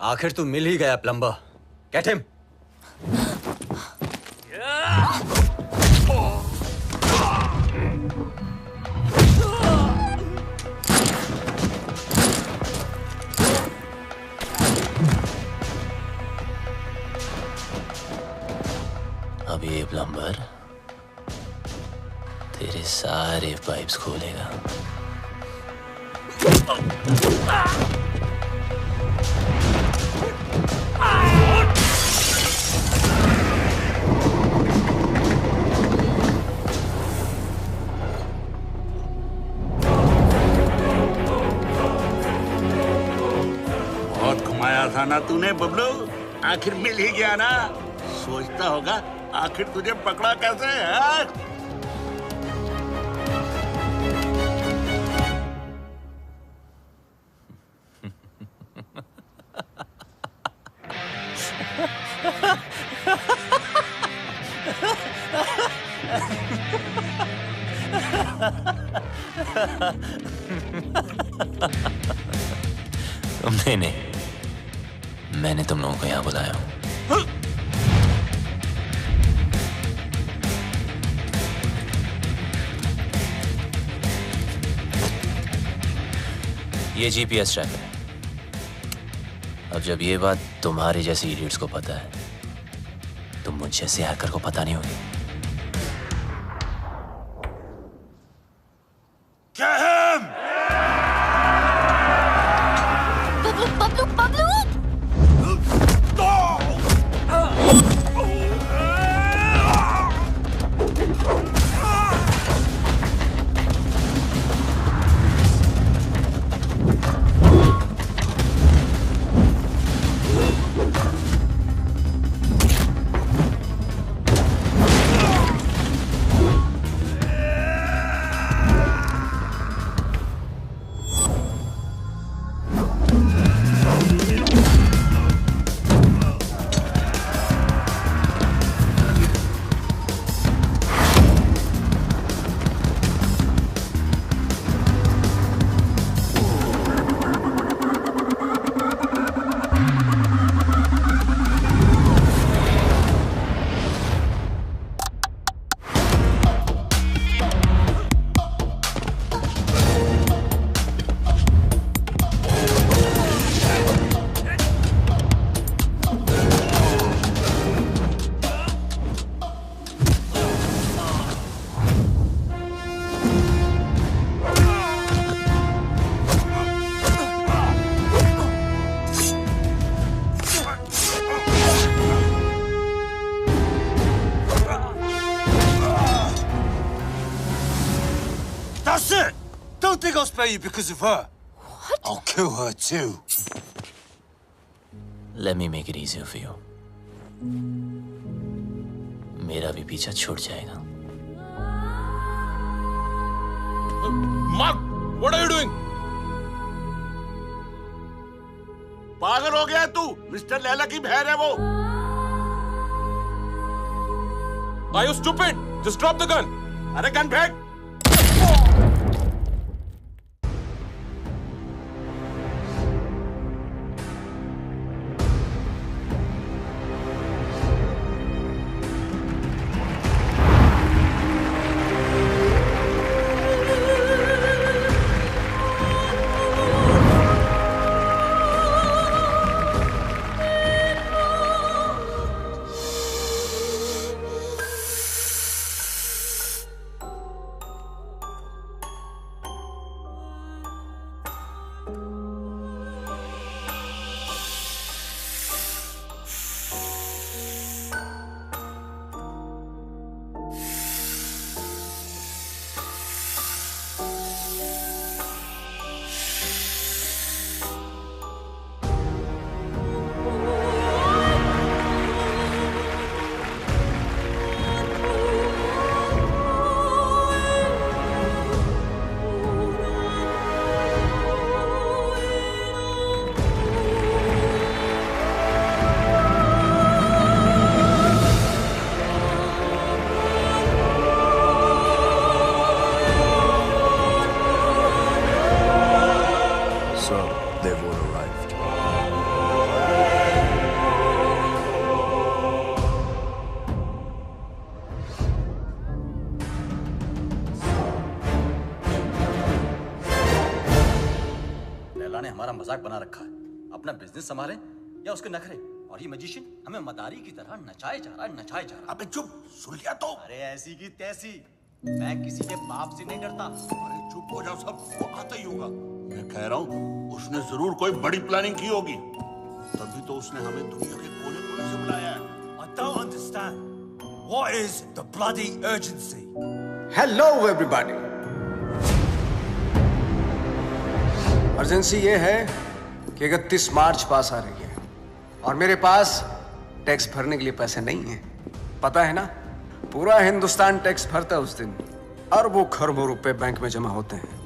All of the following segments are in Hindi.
आखिर तू मिल ही गया प्लम्बर। Get him. अब ये प्लम्बर तेरे सारे पाइप्स खोलेगा। बहुत घुमाया था ना तूने बबलू, आखिर मिल ही गया ना। सोचता होगा आखिर तुझे पकड़ा कैसे है? तुमने नहीं, मैंने तुम लोगों को यहाँ बुलाया हूँ। ये जीपीएस ट्रैकर है। अब जब ये बात तुम्हारे जैसे इडियट्स को पता है, तो मुझ जैसे हैकर को पता नहीं होगी। Bablu Bablu That's it! Don't think I'll spare you because of her. What? I'll kill her too. Let me make it easier for you. मेरा भी पीछा छूट जाएगा। Mark, what are you doing? पागल हो गया तू? मिस्टर लैला की बहन है वो। Are you stupid? Just drop the gun. अरे गन फेंक। ने हमारा मजाक बना रखा है। अपना बिजनेस संभाले या उसके नखरे। और ये मैजिशियन हमें मदारी की तरह नचाए जा रहा है, नचाए जा रहा है। अबे चुप, सुन लिया तो। अरे ऐसी की तैसी, मैं किसी के बाप से नहीं डरता। अरे चुप हो जाओ, सबको आता ही होगा। मैं कह रहा हूँ उसने जरूर कोई बड़ी प्लानिंग की होगी, तभी तो उसने हमें दुनिया के कोने कोने से बुलाया है। I don't understand. What is the bloody urgency? Hello everybody. Urgency ये है कि 31 मार्च पास आ रही है और मेरे पास टैक्स भरने के लिए पैसे नहीं है। पता है ना, पूरा हिंदुस्तान टैक्स भरता है उस दिन। अरबों खरबों रुपए बैंक में जमा होते हैं।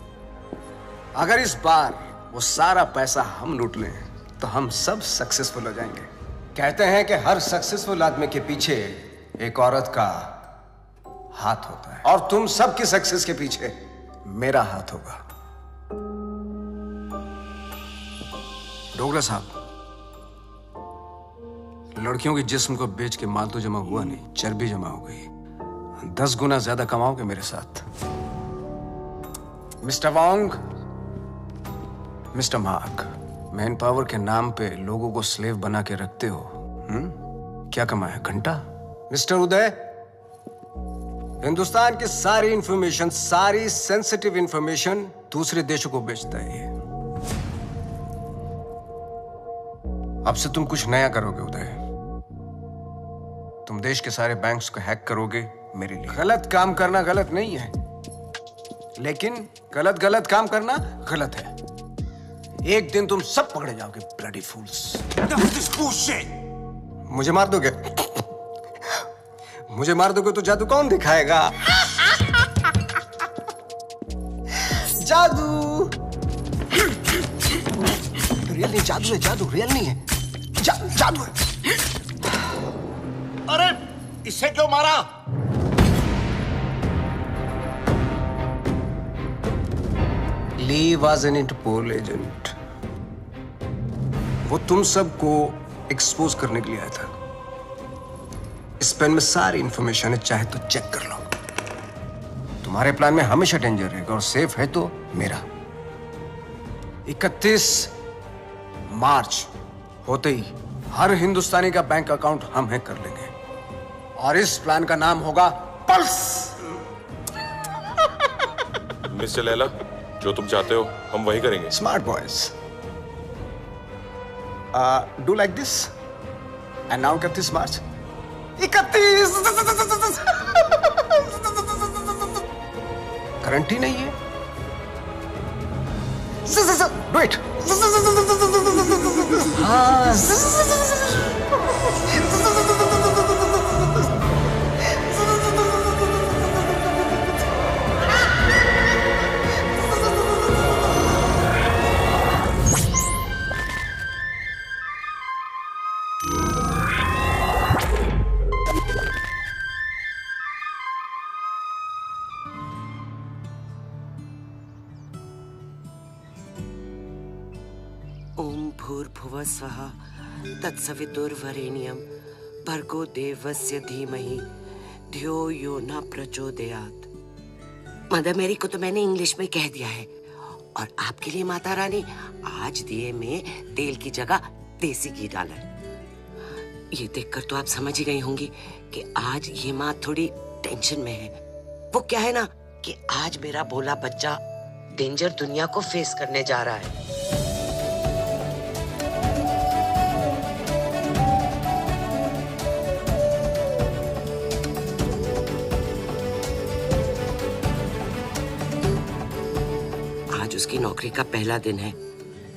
अगर इस बार वो सारा पैसा हम लूट लें तो हम सब सक्सेसफुल हो जाएंगे। कहते हैं कि हर सक्सेसफुल आदमी के पीछे एक औरत का हाथ होता है और तुम सबकी सक्सेस के पीछे मेरा हाथ होगा। डोगरा साहब, लड़कियों के जिस्म को बेच के माल तो जमा हुआ नहीं, चर्बी जमा हो गई। 10 गुना ज्यादा कमाओगे मेरे साथ। Mister Wong, mister mark, man power के नाम पे लोगों को स्लेव बना के रखते हो। क्या कमाया? घंटा। मिस्टर उदय, हिंदुस्तान की सारी इंफॉर्मेशन, सारी सेंसिटिव इंफॉर्मेशन दूसरे देशों को बेचता है ये। अब से तुम कुछ नया करोगे उदय। तुम देश के सारे बैंक्स को हैक करोगे मेरे लिए। गलत काम करना गलत नहीं है, लेकिन गलत काम करना गलत है। एक दिन तुम सब पकड़े जाओगे, bloody fools. Enough of this bullshit. मुझे मार दोगे? मुझे मार दोगे तो जादू कौन दिखाएगा? जादू रियल नहीं, जादू है, जादू रियल नहीं है, जादू है। अरे इसे क्यों मारा? ली वॉज एन इंटरपोल एजेंट। वो तुम सबको एक्सपोज करने के लिए आया था। इस पेन में सारी इंफॉर्मेशन है, चाहे तो चेक कर लो। तुम्हारे प्लान में हमेशा डेंजर रहेगा और सेफ है तो मेरा। 31 मार्च होते ही हर हिंदुस्तानी का बैंक अकाउंट हम हैक कर लेंगे और इस प्लान का नाम होगा पल्स। मिस्टर लैला, जो तुम चाहते हो हम वही करेंगे। Smart boys, do like this and now 31 March. 31 current ही नहीं है। Do it. ओम भूर्भुवः स्वः तत्सवितुर्वरेण्यं भर्गो देवस्य धीमहि धियो यो न प्रचोदयात्। मदर मेरी को तो मैंने इंग्लिश में कह दिया है और आपके लिए माता रानी आज दिए में तेल की जगह देसी घी डाला है। ये देखकर तो आप समझ ही गई होंगी कि आज ये माँ थोड़ी टेंशन में है। वो क्या है ना कि आज मेरा भोला बच्चा डेंजर दुनिया को फेस करने जा रहा है। आज उसकी नौकरी का पहला दिन है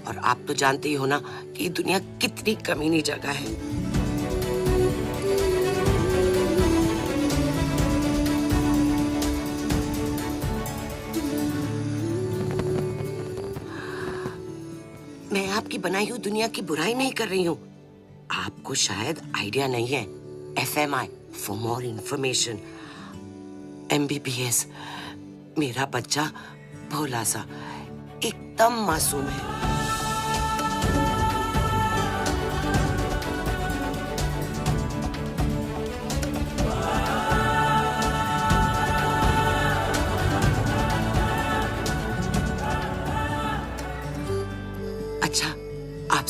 और आप तो जानते ही हो ना कि दुनिया कितनी कमीनी जगह है। मैं आपकी बनाई हुई दुनिया की बुराई नहीं कर रही हूँ। आपको शायद आइडिया नहीं है। FMI for more information, MBBS। मेरा बच्चा भोला सा एकदम मासूम है।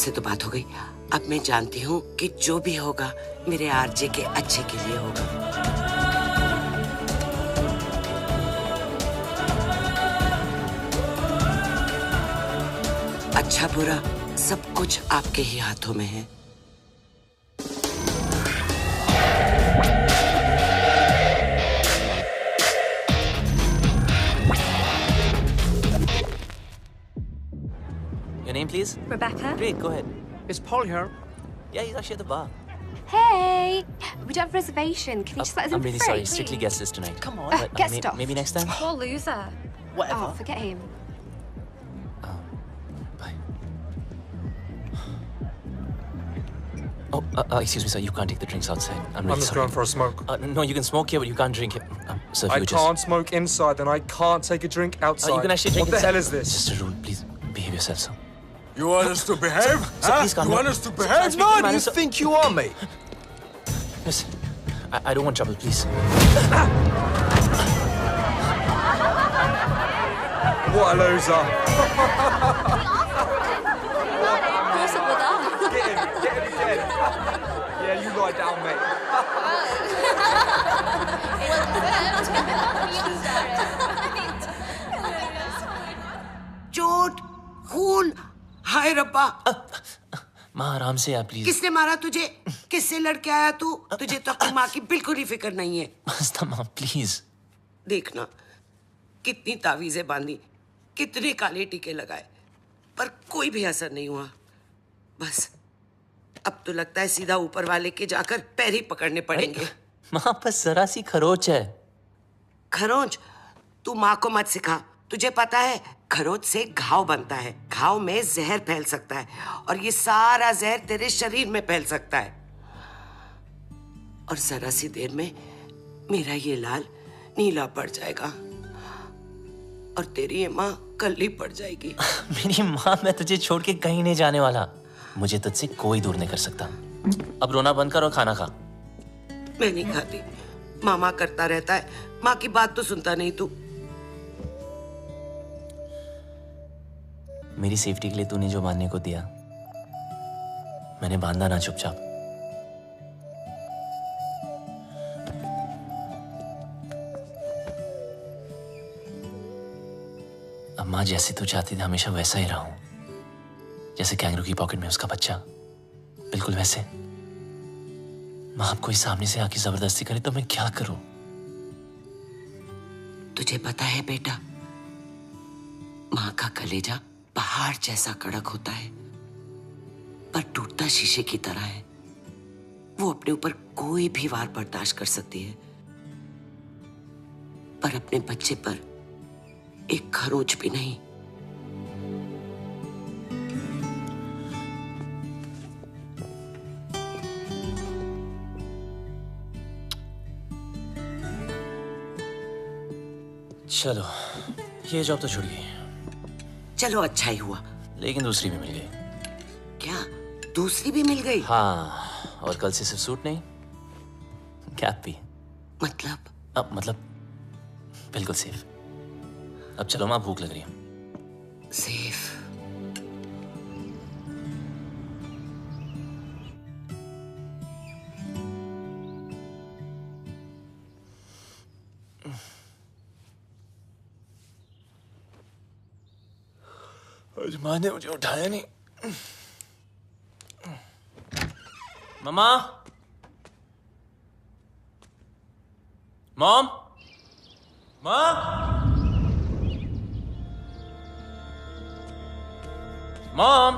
आपसे तो बात हो गई। अब मैं जानती हूँ कि जो भी होगा मेरे आरजे के अच्छे के लिए होगा। अच्छा बुरा सब कुछ आपके ही हाथों में है। Your name, please? Rebecca. Great, go ahead. Is Paul here? Yeah, he's actually at the bar. Hey, we don't have a reservation. Can you just let us in I'm really for free, sorry. Strictly please? guest list tonight. Come on. But, get stuffed. maybe next time. Poor loser. Whatever. Oh, forget him. Bye. Oh, excuse me, sir. You can't take the drinks outside. I'm really I'm just sorry. going for a smoke. No, you can smoke here, but you can't drink it. Sir, if I you would just... can't smoke inside, then I can't take a drink outside. You can actually drink What the inside. hell is this? It's just a rule. Please behave yourself, sir. You want us to behave? Sir, please calm You down. want us to behave? Sir, man, No, you sir. think you are, mate? Listen, I don't want trouble, please. What a loser. What's up with that? Get him again. Yeah, you lie down, mate. चोट, खून, हाय रब्बा। माँ आराम से आप प्लीज। किसने मारा तुझे? किससे लड़के आया तू? तुझे तो अपनी माँ की बिल्कुल ही फिक्र नहीं है। मस्ता माँ प्लीज। देखना कितनी तावीजें बांधी, कितने काले टीके लगाए, पर कोई भी असर नहीं हुआ। बस अब तो लगता है सीधा ऊपर वाले के जाकर पैर ही पकड़ने पड़ेंगे। माँ बस जरा सी खरोच है। खरोंच? तू माँ को मत सिखा। तुझे पता है खरोच से घाव बनता है, घाव में जहर फैल सकता है और ये सारा जहर तेरे शरीर में फैल सकता है और जरा सी देर में मेरा ये लाल नीला पड़ जाएगा और तेरी ये माँ कल्ली पड़ जाएगी। मेरी माँ, मैं तुझे छोड़ के कहीं नहीं जाने वाला। मुझे तुझसे कोई दूर नहीं कर सकता। अब रोना बंद कर और खाना खा। मैं नहीं खाती। मामा करता रहता है, माँ की बात तो सुनता नहीं तू। मेरी सेफ्टी के लिए तूने जो बांधने को दिया मैंने बांधा ना चुपचाप। अब माँ जैसे तू चाहती थी हमेशा वैसा ही रहूं, जैसे कैंगरू की पॉकेट में उसका बच्चा, बिल्कुल वैसे। माँ अब कोई सामने से आके जबरदस्ती करे तो मैं क्या करूं? तुझे पता है बेटा, माँ का कलेजा पहाड़ जैसा कड़क होता है पर टूटता शीशे की तरह है। वो अपने ऊपर कोई भी वार बर्दाश्त कर सकती है पर अपने बच्चे पर एक खरोच भी नहीं। चलो ये जॉब तो छूट गई, चलो अच्छा ही हुआ। लेकिन दूसरी भी मिल गई। क्या दूसरी भी मिल गई? हाँ, और कल से सिर्फ सूट नहीं, कैप भी। मतलब? अब मतलब बिल्कुल सेफ। अब चलो माँ, भूख लग रही है। सेफ? आज माँ ने मुझे उठाया नहीं। मम्मा, मॉम, माँ, मॉम।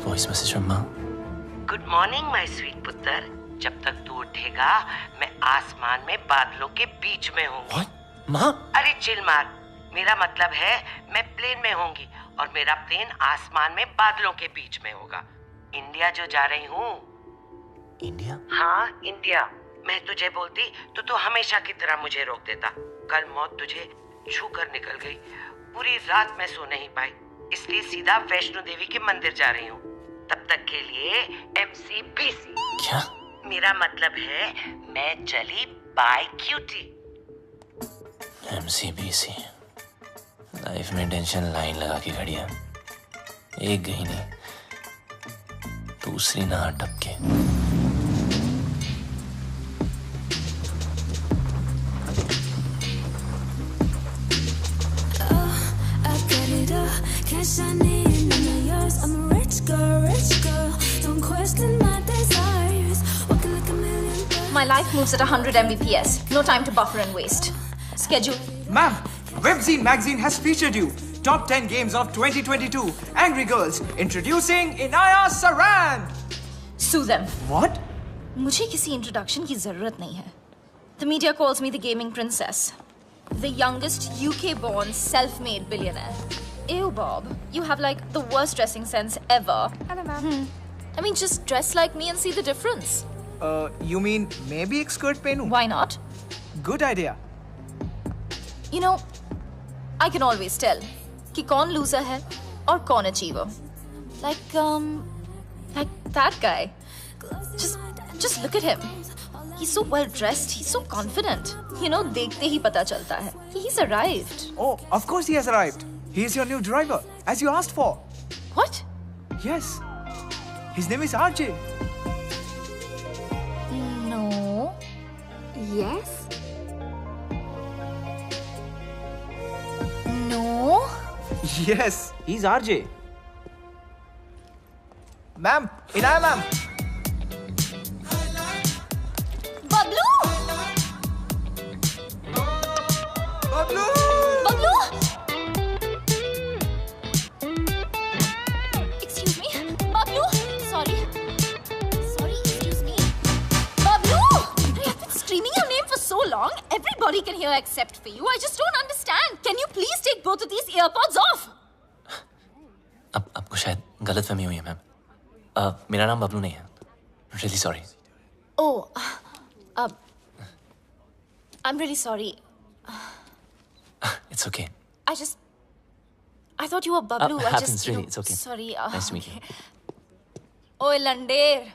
वॉइस मैसेज फ्रॉम माँ। गुड मॉर्निंग माय स्वीट पुत्र। जब तक तू उठेगा मैं आसमान में बादलों के बीच में हूँगी। What? माँ? अरे चिल मार। मेरा मतलब है मैं प्लेन में होंगी और मेरा प्लेन आसमान में बादलों के बीच में होगा। इंडिया जो जा रही हूँ। इंडिया? हाँ इंडिया। मैं तुझे बोलती तो तू हमेशा की तरह मुझे रोक देता। कल मौत तुझे छू कर निकल गई। पूरी रात मैं सो नहीं पाई, इसलिए सीधा वैष्णो देवी के मंदिर जा रही हूँ। तब तक के लिए MCBC। क्या? मेरा मतलब है मैं चली बाय क्यूटी। MCBC लाइफ में टेंशन लाइन लगा के खड़ी है, एक गई नहीं, दूसरी ना टपके। My life moves at 100 Mbps. No time to buffer and waste. Schedule. Ma'am, Webzine magazine has featured you. Top 10 games of 2022. Angry Girls. Introducing Inaya Saran. Sue them. What? मुझे किसी introduction की जरूरत नहीं है. The media calls me the gaming princess. The youngest UK-born self-made billionaire. Ew, Bob. You have like the worst dressing sense ever. Hello, ma'am. I mean, just dress like me and see the difference. You mean maybe एक skirt पहनूं? Why not? Good idea. You know, I can always tell कि कौन loser है और कौन achiever. Like that guy. Just look at him. He's so well dressed. He's so confident. You know, देखते ही पता चलता है. He's arrived. Oh, of course he has arrived. He is your new driver, as you asked for. What? Yes. His name is RJ. No. Yes? No. Yes, he's RJ. Ma'am, Inaya ma'am. Bablu! Bablu! Bablu! Excuse me. Bablu! Sorry, excuse me. Bablu! I've been screaming your name for so long. Everybody can hear except for you. I just don't understand. Can you please take both of these earpods off? अब आपको शायद गलतफहमी हुई है मैम। मेरा नाम बबलू नहीं है। Really sorry. Oh, I'm really sorry. It's okay. I thought you were Bablu. Happens really. It's okay. Sorry. Nice to meet you. ओए लंडेर,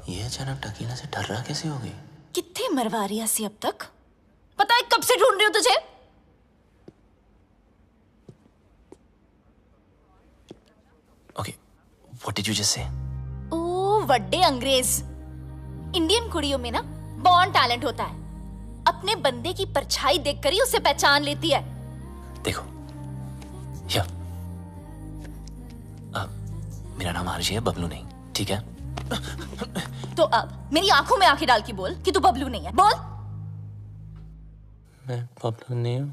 ये अचानक टकीला से डर रहा कैसे हो गई? कितने मरवा रही हसी अब तक? पता है कब से ढूंढ रही हूँ तुझे? Okay, what did you just say? ओ वड्डे अंग्रेज। इंडियन कुड़ियों में ना बॉर्न टैलेंट होता है। अपने बंदे की परछाई देखकर ही उसे पहचान लेती है। देखो, या मेरा नाम आरजी है, बबलू नहीं, ठीक है? तो अब मेरी आंखों में आंखें डाल के बोल कि तू बबलू नहीं है। बोल। मैं बबलू नहीं हूँ।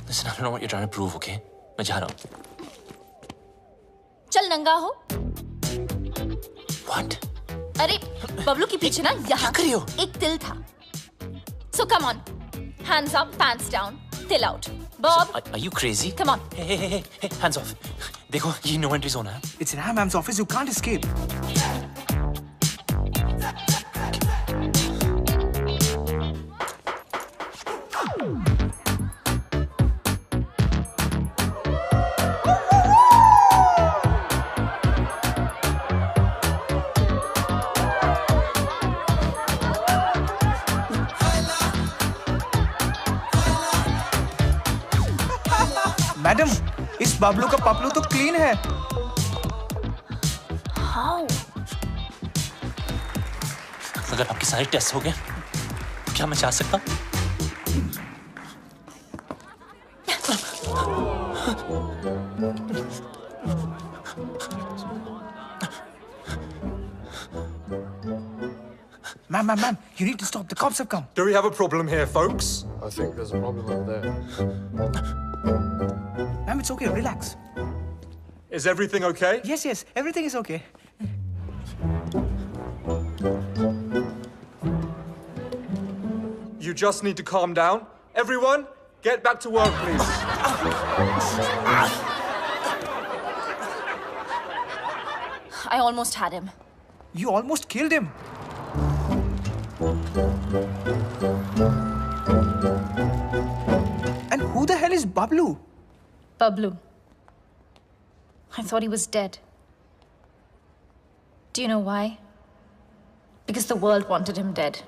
Listen, I don't know what you're trying to prove, okay? मैं जा रहा हूँ। चल नंगा हो। What? अरे बबलू के पीछे ना यहाँ कर रही हो? एक तिल था। So come on, hands up, pants down, till out. Bob, Are you crazy? come on. Hey, hands off. देखो, ये no entry zone है। It's Inaya ma'am's office. You can't escape. Madam, इस बबलू का पपलू तो क्लीन है। How? अगर आपके सारे टेस्ट हो गए, क्या मैं जा सकता हूँ? Ma'am, you need to stop. The cops have come. Do we have a problem here, folks? I think there's a problem over there. Ma'am, it's okay. Relax. Is everything okay? Yes. Everything is okay. You just need to calm down. Everyone, get back to work, please. I almost had him. You almost killed him. And Who the hell is Bablu? Bablu. I thought he was dead. Do you know why? Because the world wanted him dead.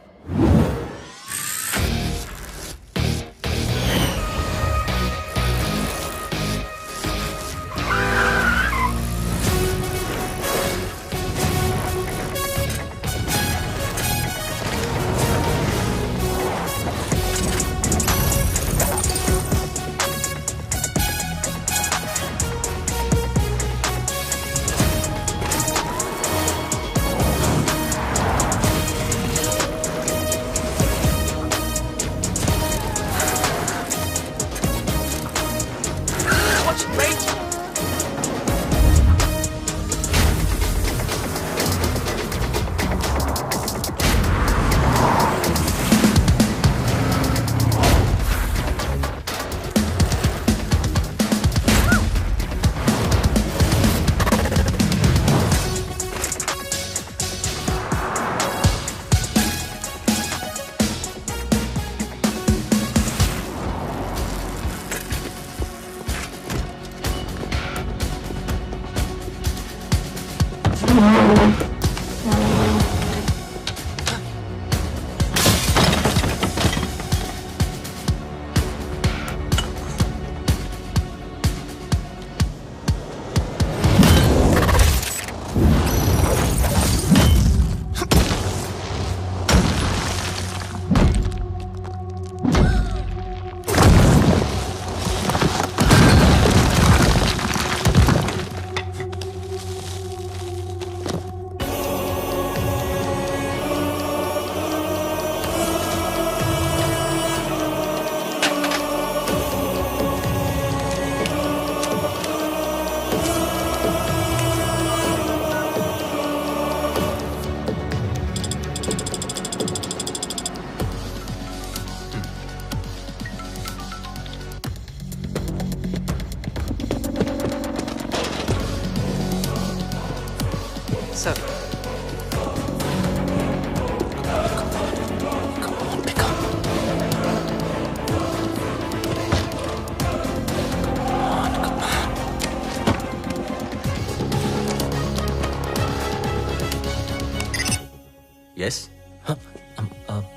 Yes?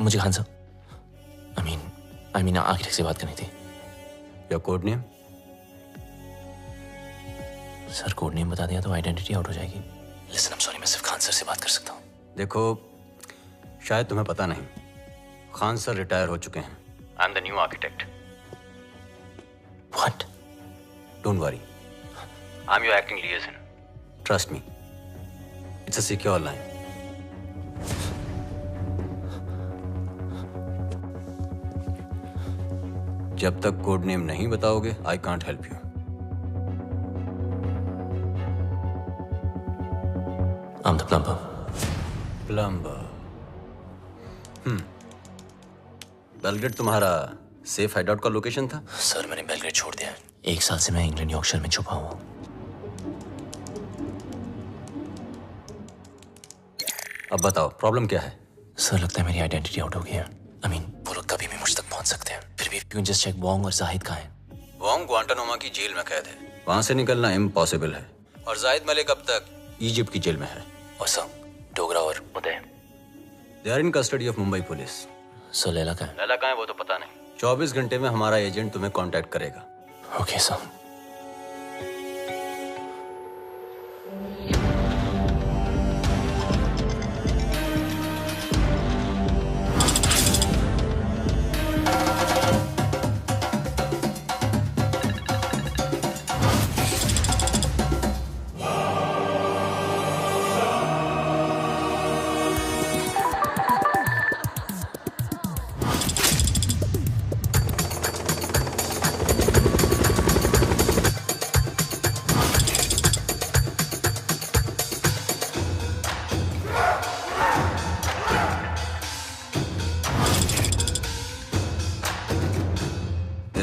मुझे खान साहब I mean आर्किटेक्ट से बात करनी थी. Your code name? Sir code name बता दिया तो आइडेंटिटी आउट हो जाएगी. Listen, I'm sorry, मैं सिर्फ खान सर से बात कर सकता हूँ. देखो, शायद तुम्हें पता नहीं, खान सर रिटायर हो चुके हैं. I'm the new architect. What? Don't worry. I'm your acting liaison. Trust me. It's a secure line. जब तक कोड नेम नहीं बताओगे, I can't help you. I'm the plumber. Plumber. Belgrade तुम्हारा सेफ हाइडआउट का लोकेशन था? सर मैंने बेलग्रेड छोड़ दिया है. 1 साल से मैं इंग्लैंड यॉर्कशायर में छुपा हुआ हूँ. अब बताओ प्रॉब्लम क्या है? सर लगता है मेरी आइडेंटिटी आउट हो गई है. I mean, वो लोग कभी भी मुझ तक पहुंच सकते हैं. फिर भी you can just check Wong और जाहिद कहाँ हैं. वोंग ग्वांटानामो की जेल में कैद है. वहां से निकलना इम्पॉसिबल है. और जाहिद मलिक अब तक इजिप्ट की जेल में है. और सर डोगरा और Uday they are in custody of Mumbai police. Sir Laila कहाँ है? लैला कहाँ है वो तो पता नहीं. 24 घंटे में हमारा एजेंट तुम्हें कांटेक्ट करेगा. Okay sir.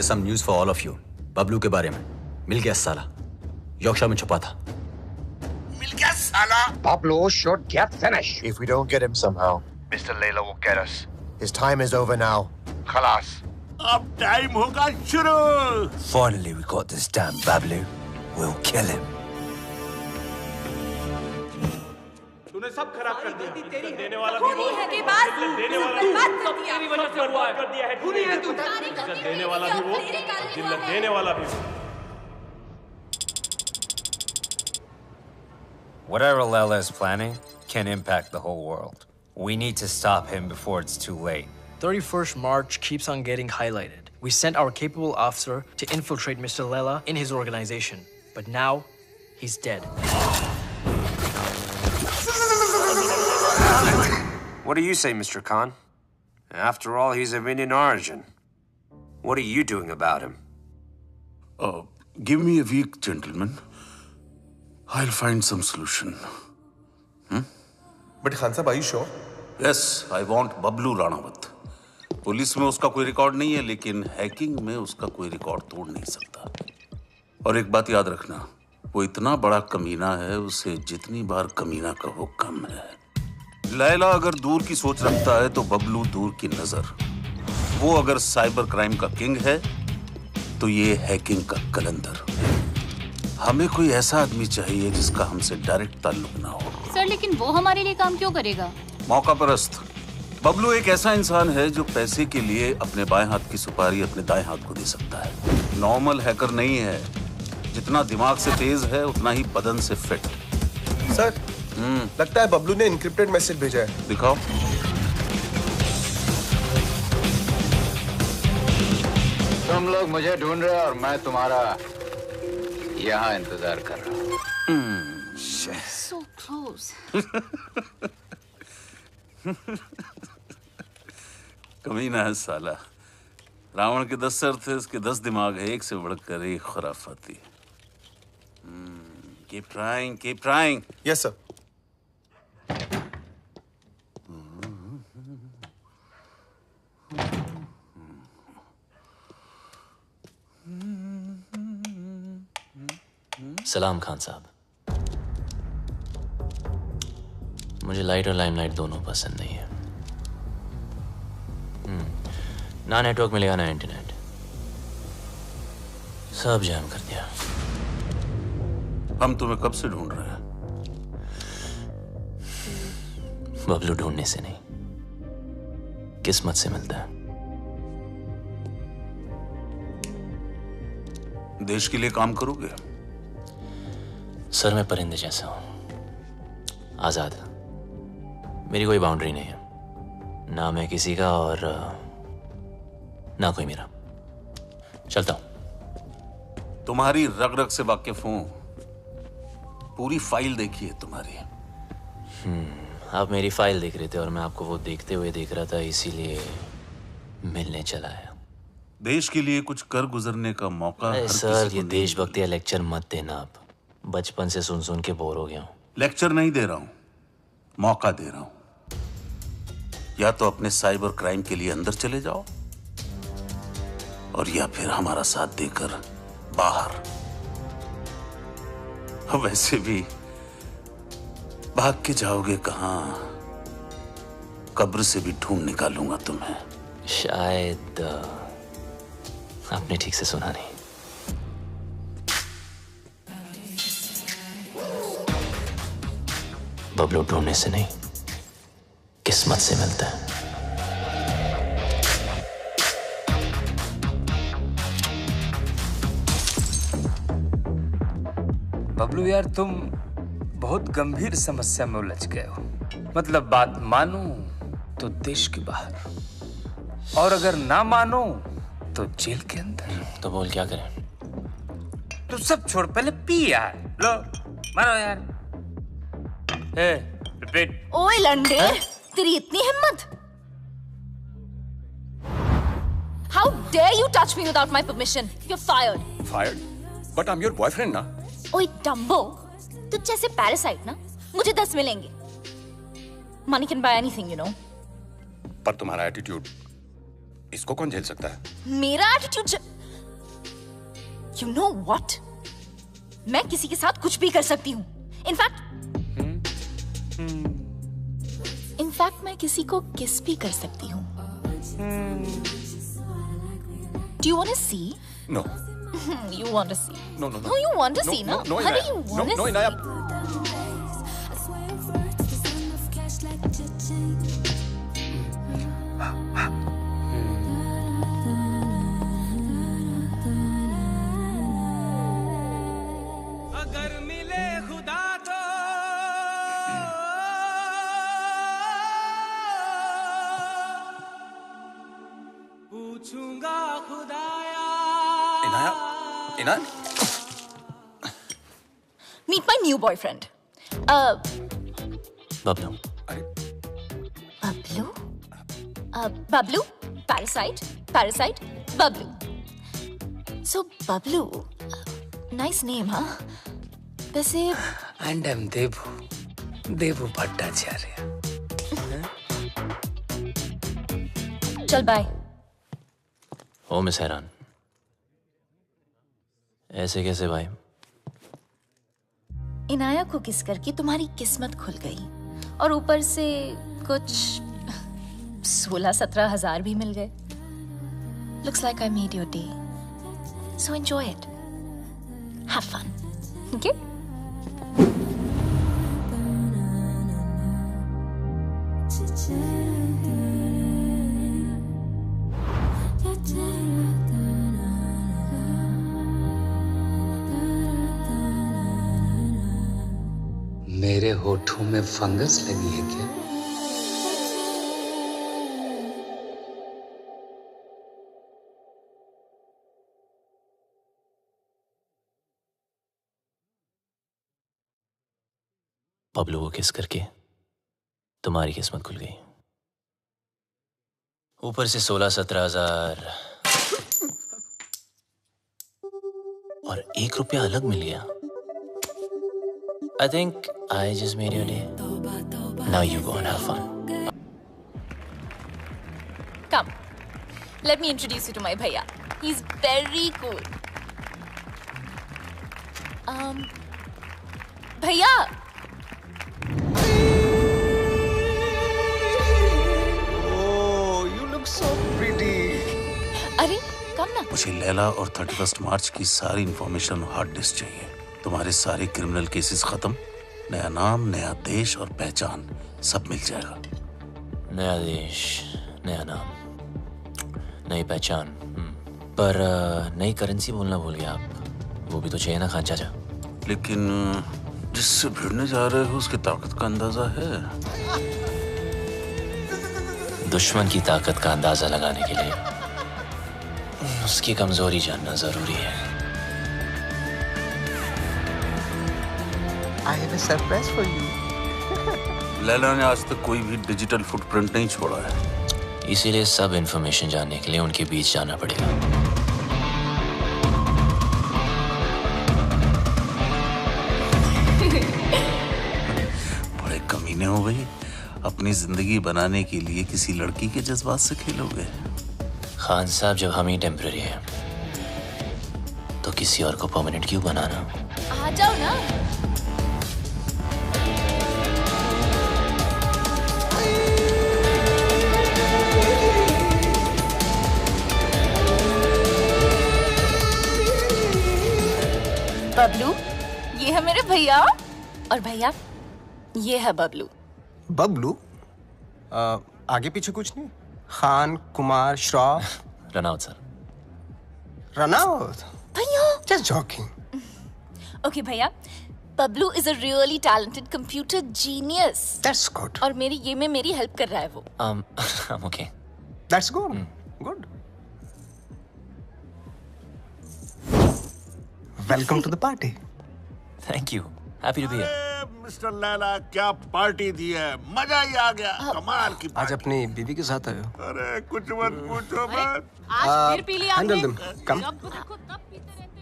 Some news for all of you. Bablu के बारे में. मिल गया साला. यॉर्कशायर में छुपा था. मिल गया साला. Pablo should get finished. If we don't get him somehow, Mr. Layla will get us. His time is over now. खलास. अब टाइम होगा शुरू। Finally, we got this damn Bablu. We'll kill him. तूने सब खराब कर दिया। देने वाला भी वो है के बाद देने वाला तू तेरी वजह से हुआ कर दिया है। खूनी है तू। देने वाला भी वो जिल्लत देने वाला भी वो। Whatever Lela is planning can impact the whole world. We need to stop him before it's too late. 31st March keeps on getting highlighted. We sent our capable officer to infiltrate Mr. Lela in his organization. But now, he's dead. What do you say, Mr. Khan? After all, he's of Indian origin. What are you doing about him? Give me a week, gentlemen. I'll find some solution. But Khan Sahib, are you sure? Yes, I want Bablu Ranawat. Police में उसका कोई रिकॉर्ड नहीं है, लेकिन हैकिंग में उसका कोई रिकॉर्ड तोड़ नहीं सकता। और एक बात याद रखना, वो इतना बड़ा कमीना है, उसे जितनी बार कमीना कहो कम है। लैला अगर दूर की सोच रखता है तो बबलू दूर की नजर। वो अगर साइबर क्राइम का किंग है तो ये हैकिंग का कलंदर। हमें कोई ऐसा आदमी चाहिए जिसका हमसे डायरेक्ट ताल्लुक ना हो। सर, लेकिन वो हमारे लिए काम क्यों करेगा? मौका परस्त। बबलू एक ऐसा इंसान है जो पैसे के लिए अपने बाएं हाथ की सुपारी अपने दाएं हाथ को दे सकता है। नॉर्मल हैकर नहीं है, जितना दिमाग से तेज है उतना ही बदन से फिट। सर, लगता है बबलू ने इनक्रिप्टेड मैसेज भेजा है। दिखाओ। तुम लोग मुझे ढूंढ रहे हो और मैं तुम्हारा यहाँ इंतजार कर रहा हूँ। So close. कमीना है साला। रावण के 10 सर थे, उसके 10 दिमाग है, एक से बढ़कर एक खुराफाती। Keep trying, keep trying. Yes, sir. सलाम खान साहब। मुझे लाइट और लाइमलाइट दोनों पसंद नहीं है। ना नेटवर्क मिलेगा ना इंटरनेट, सब जैम कर दिया। हम तुम्हें कब से ढूंढ रहे हैं? बबलू ढूंढने से नहीं, किस्मत से मिलता है। देश के लिए काम करोगे? सर, मैं परिंदे जैसा हूं, आजाद। मेरी कोई बाउंड्री नहीं है, ना मैं किसी का और ना कोई मेरा। चलता हूं। तुम्हारी रग रग से वाकिफ हूं, पूरी फाइल देखी है तुम्हारी। आप मेरी फाइल देख रहे थे और मैं आपको वो देखते हुए देख रहा था, इसीलिए मिलने चला आया। देश के लिए कुछ कर गुजरने का मौका। सर, ये देशभक्ति का लेक्चर मत देना। आप बचपन से सुन सुन के बोर हो गया हूं। लेक्चर नहीं दे रहा हूं, मौका दे रहा हूं। या तो अपने साइबर क्राइम के लिए अंदर चले जाओ, और या फिर हमारा साथ देकर बाहर। वैसे भी भाग के जाओगे कहां? कब्र से भी ढूंढ निकालूंगा तुम्हें। शायद आपने ठीक से सुना नहीं। बबलू ढूंढने से नहीं, किस्मत से मिलता है। बबलू यार, तुम बहुत गंभीर समस्या में उलझ गए हो। मतलब बात मानो तो देश के बाहर, और अगर ना मानो तो जेल के अंदर। तो बोल क्या करें? तू सब छोड़, पहले पी यार। लो मारो यार। रिपीट। ओए लंडे, तेरी इतनी हिम्मत? How dare you touch me without my permission? You're fired. Fired? But I'm your boyfriend, ना? ओए डम्बो, तुझ जैसे पैरासाइट ना मुझे 10 मिलेंगे। Money can buy anything, you know. पर तुम्हारा एटीट्यूड, इसको कौन झेल सकता है? मेरा एटीट्यूड? You know what? मैं किसी के साथ कुछ भी कर सकती हूँ। इनफैक्ट मैं किसी को किस भी कर सकती हूँ। Do you want to see? No. You want to see? No, no, no. No, you want to see, no? No, Honey, Inaya. you want to No, see? Inaya. अगर मिले खुदा तो पूछूंगा खुदाया Inaya, Inaya. Meet my new boyfriend. Bablu. Bablu? Bablu? Parasite? Parasite? Bablu. So, Bablu. Nice name, huh? वैसे And I'm Devu. Devu Bhattacharya. चल बाय. ओ मिस हैरान, ऐसे कैसे भाई? इनाया को किस करके तुम्हारी किस्मत खुल गई और ऊपर से कुछ 16-17 हजार भी मिल गए. Looks like I made your day. So enjoy it. Have fun. Okay? मेरे होठों में फंगस लगी है क्या? बबलू को किस करके तुम्हारी किस्मत खुल गई. ऊपर से 16-17 हजार और 1 रुपया अलग मिल गया. I think I just made your day. Now you go and have fun. Come. Let me introduce you to my bhaiya. He's very cool. Bhaiya. Oh, you look so pretty. अरे, come ना. मुझे लैला और 31 मार्च की सारी इंफॉर्मेशन हार्ड डिस्क चाहिए. तुम्हारे सारे क्रिमिनल केसेस खत्म, नया नाम, नया देश और पहचान सब मिल जाएगा. नया देश, नया नाम, नई पहचान. पर नई करेंसी बोलना भूल गया आप. वो भी तो चाहिए ना खान चाचा. लेकिन जिससे भिड़ने जा रहे हो उसकी ताकत का अंदाजा है? दुश्मन की ताकत का अंदाजा लगाने के लिए उसकी कमजोरी जानना जरूरी है. I have a surprise for you. Laila ने आज तक कोई भी डिजिटल फुटप्रिंट नहीं छोड़ा है. इसीलिए सब इंफॉर्मेशन जानने के लिए उनके बीच जाना पड़ेगा. बड़े कमीने हो भाई. अपनी जिंदगी बनाने के लिए किसी लड़की के जज्बात से खेलोगे? खान साहब, जब हम ही टेम्पररी हैं तो किसी और को परमानेंट क्यों बनाना? आ जाओ ना. बबलू, ये है मेरे भैया. और भैया, ये है बबलू. बबलू? आगे पीछे कुछ नहीं? Khan, Kumar, Shroff. Run out sir. Run out? भैया. Just joking. Okay, भैया. Bablu is a really talented computer genius. That's good. और मेरी ये में मेरी हेल्प कर रहा है वो. I'm okay. That's good. Good. Welcome to the party. Thank you. Happy to be here. Mister Laila, क्या पार्टी दी है, मजा ही आ गया. कमाल की आज अपनी बीवी के साथ आए हो? अरे कुछ मत पूछो मत. आज फिर पी लिया आपने. Handle them. Come. जब देखो तब पीते रहते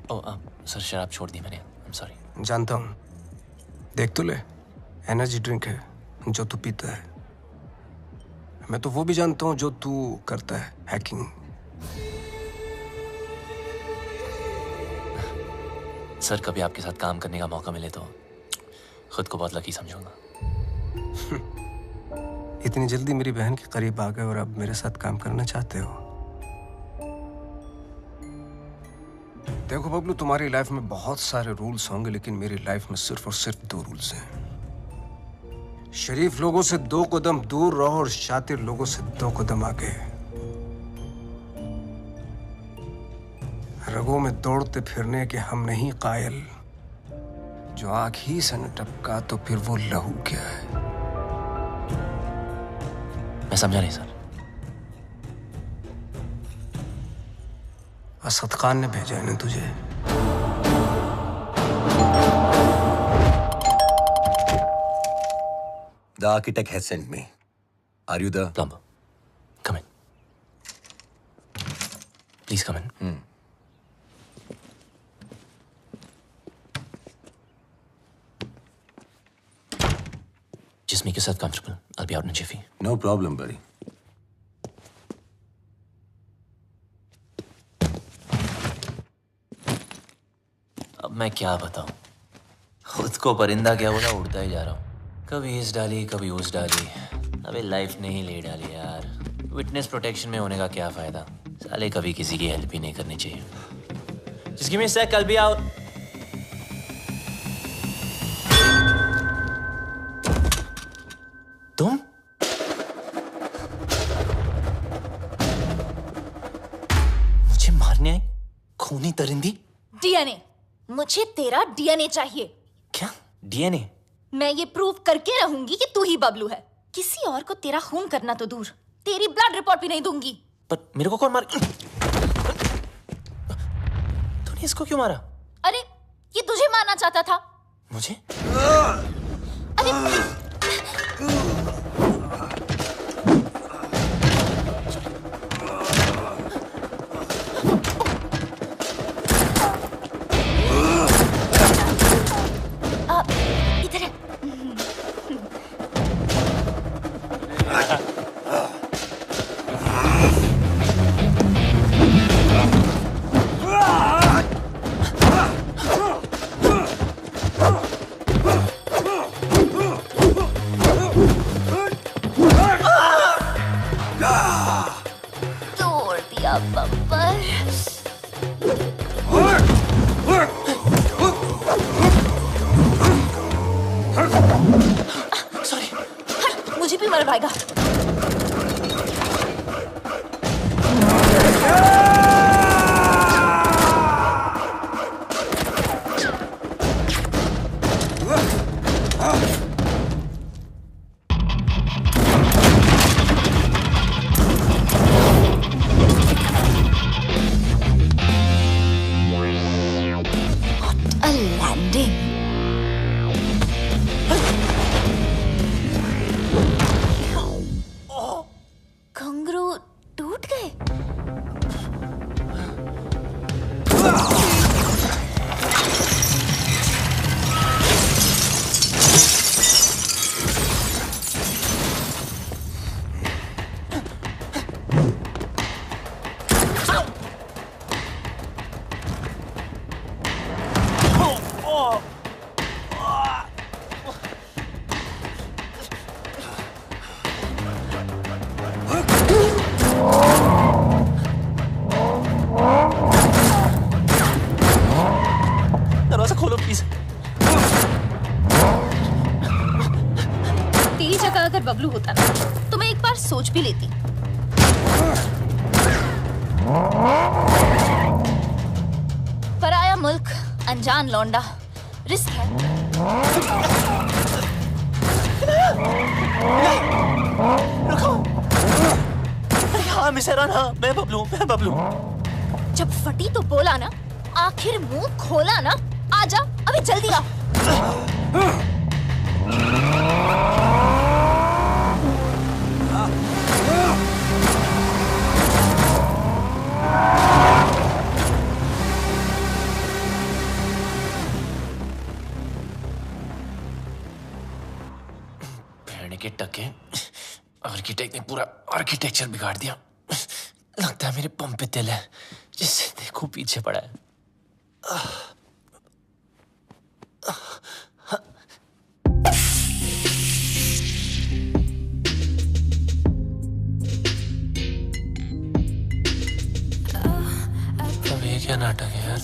हो. सर शराब छोड़ दी मैंने. I'm sorry. जानता हूँ. देख तो ले, एनर्जी ड्रिंक है जो तू पीता है. मैं तो वो भी जानता हूँ जो तू करता है, हैकिंग. सर, कभी आपके साथ काम करने का मौका मिले तो खुद को बहुत लकी समझूंगा. इतनी जल्दी मेरी बहन के करीब आ गए और अब मेरे साथ काम करना चाहते हो? देखो बबलू, तुम्हारी लाइफ में बहुत सारे रूल्स होंगे, लेकिन मेरी लाइफ में सिर्फ और सिर्फ 2 रूल्स हैं। शरीफ लोगों से 2 कदम दूर रहो और शातिर लोगों से 2 कदम आगे। रगों में दौड़ते फिरने के हम नहीं कायल, जो आंख ही से न टपका तो फिर वो लहू क्या है? मैं समझा नहीं सर। असद खान ने भेजा है ना तुझे? The architect has sent me. Are you the plumber? Come in. Please come in. Just make yourself comfortable. I'll be out in a jiffy. No problem, buddy. अब मैं क्या बताऊं? खुद को परिंदा क्या बोला, उड़ता ही जा रहा हूं। कभी इस डाली, कभी उस डाली। अबे लाइफ ने ही ले डाली यार। विटनेस प्रोटेक्शन में होने का क्या फायदा? साले कभी किसी की हेल्प ही नहीं करनी चाहिए। Just give me a sec, I'll be out. तुम? मुझे मारने आई? खूनी परिंदी? डीएनए। मुझे तेरा डीएनए चाहिए। क्या? डीएनए? मैं ये प्रूव करके रहूंगी कि तू ही बबलू है। किसी और को तेरा खून करना तो दूर, तेरी ब्लड रिपोर्ट भी नहीं दूंगी। पर मेरे को कौन मार? तूने इसको क्यों मारा? अरे ये तुझे मारना चाहता था। मुझे? अरे इधर है। तोड़ दिया बम्पर। सॉरी। मुझे भी मर पाएगा। What a landing. घुंघरू टूट गए। दरवाजा खोलो प्लीज। तेरी जगह अगर बबलू होता ना तो मैं एक बार सोच भी लेती। पराया मुल्क, अनजान लौंडा, रिस्क है। रुको। अरे हाँ मिसेरा ना, मैं बबलू। जब फटी तो बोला ना, आखिर मुंह खोला ना। आजा अभी जल्दी आ। भेड़ने के टके, आर्किटेक्ट ने पूरा आर्किटेक्चर बिगाड़ दिया। लगता है मेरे पंप पे तिल है, जिससे देखो पीछे पड़ा है। क्या नाटक है यार?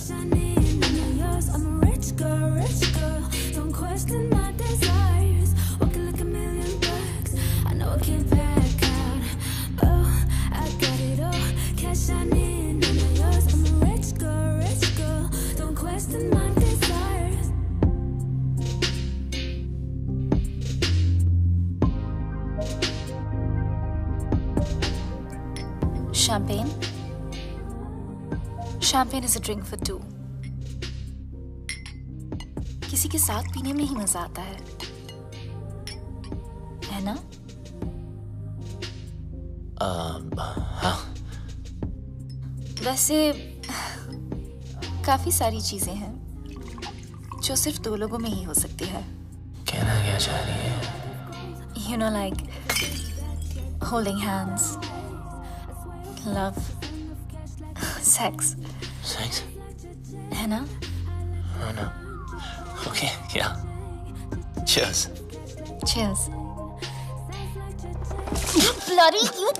Champagne? Champagne is a drink for two. किसी के साथ पीने में ही मजा आता है ना? हाँ। वैसे काफी सारी चीजें हैं जो सिर्फ दो लोगों में ही हो सकती है. कहना क्या चाह रही है? You know, like holding hands, love, sex. Sex? है ना? हाँ ना. Okay, yeah. Cheers. Cheers. Bloody you!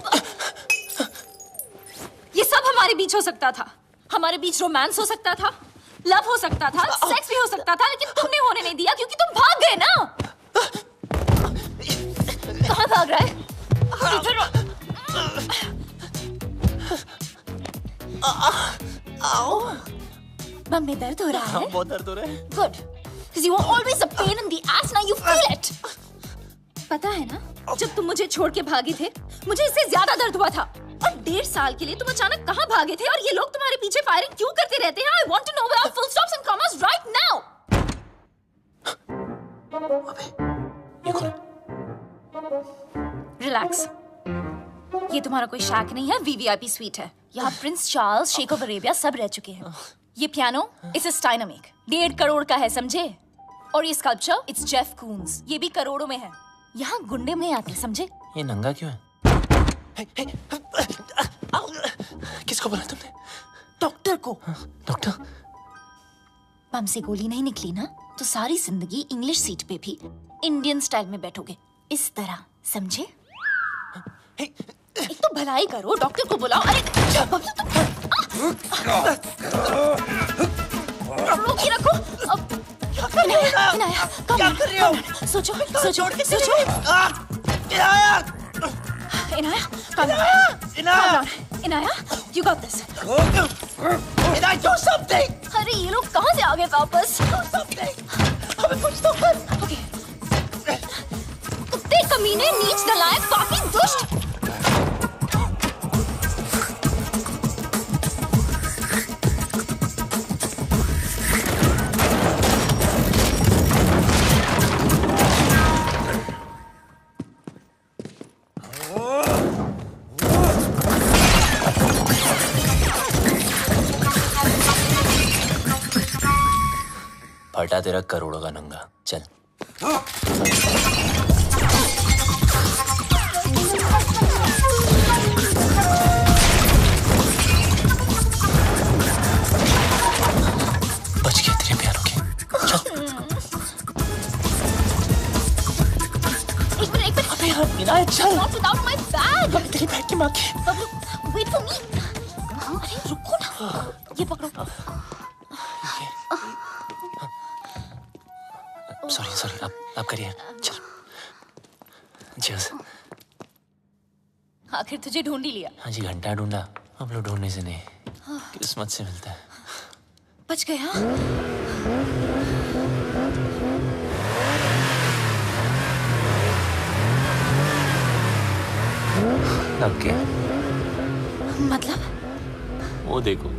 ये सब हमारे बीच हो सकता था. हमारे बीच रोमांस हो सकता था, लव हो सकता था, सेक्स भी हो सकता था, लेकिन तुमने होने नहीं दिया क्योंकि तुम भाग गए ना. कहाँ भाग रहा है? आओ. बम में दर्द हो रहा है? बहुत दर्द हो रहा है. Good. Because you were always a pain in the ass. Now you feel it. पता है ना, जब तुम मुझे छोड़ के भागे थे, मुझे इससे ज्यादा दर्द हुआ था. और 1.5 साल के लिए तुम अचानक कहाँ भागे थे और ये लोग तुम्हारे पीछे फायरिंग क्यों करते रहते हैं? I want to know without full stops and commas right now. ये कौन? Relax. ये तुम्हारा कोई शैक नहीं है, VVIP स्वीट है. यहाँ prince Charles, sheikh of Arabia सब रह चुके हैं. ये piano it's a Steinmake, 1.5 crore का है, समझे? और ये स्कल्पचर इट्स जेफ कून्स, ये भी करोड़ों में है. यहाँ गुंडे में आते, समझे? ये नंगा क्यों है? किसको बोला तुमने? डॉक्टर को. डॉक्टर? बम से गोली नहीं निकली ना, तो सारी जिंदगी इंग्लिश सीट पे भी इंडियन स्टाइल में बैठोगे, इस तरह, समझे? एक तो भलाई करो, डॉक्टर को बुलाओ. अरे रोक के रखो. इनाया, क्या कर रही हो? सोचो. Inaya, you got this. Inaya, do something. अरे ये लोग कहाँ से आ गए वापस? Do something. हमें कुछ तो कर. Okay. कुत्ते कमीने, नीच नलायक, काफी दुष्ट. फटा तेरा करोड़ों का नंगा. चल. बच गए तेरे प्यारों के. चल. एक मिनट. अबे यार इनाया चल. Not without my bag. तेरी बैग की माँ की. Wait for me. अरे रुको ना. ये पकड़ो. सॉरी आप करिए. चल. Cheers. आखिर तुझे ढूंढ ही लिया. हाँ जी, घंटा ढूंढा. हम लोग ढूंढने से नहीं, किस्मत से मिलता है. बच गया. लग गया. मतलब? वो देखो.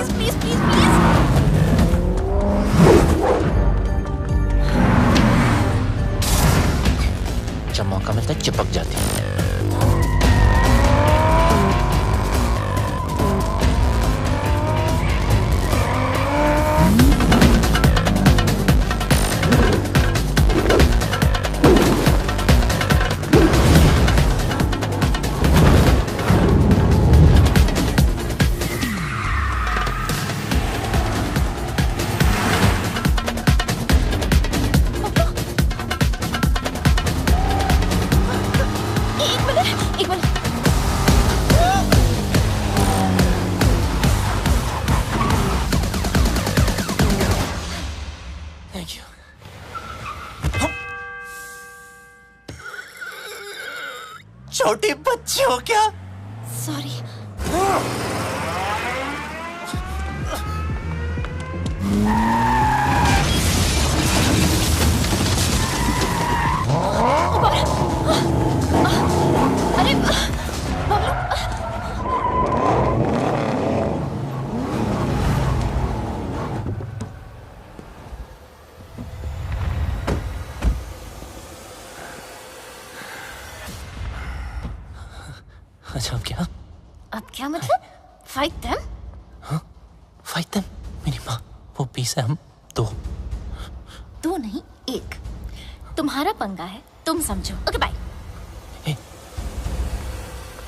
Please. जब मौका मिलता है चिपक जाती है. छोटे बच्चे हो क्या? सॉरी। अरे बबलू, अच्छा अब क्या? अब क्या मतलब? Fight them? हाँ? Fight them? मेरी माँ, वो पीस है, हम दो। दो नहीं, एक। तुम्हारा पंगा है, तुम समझो। Okay bye.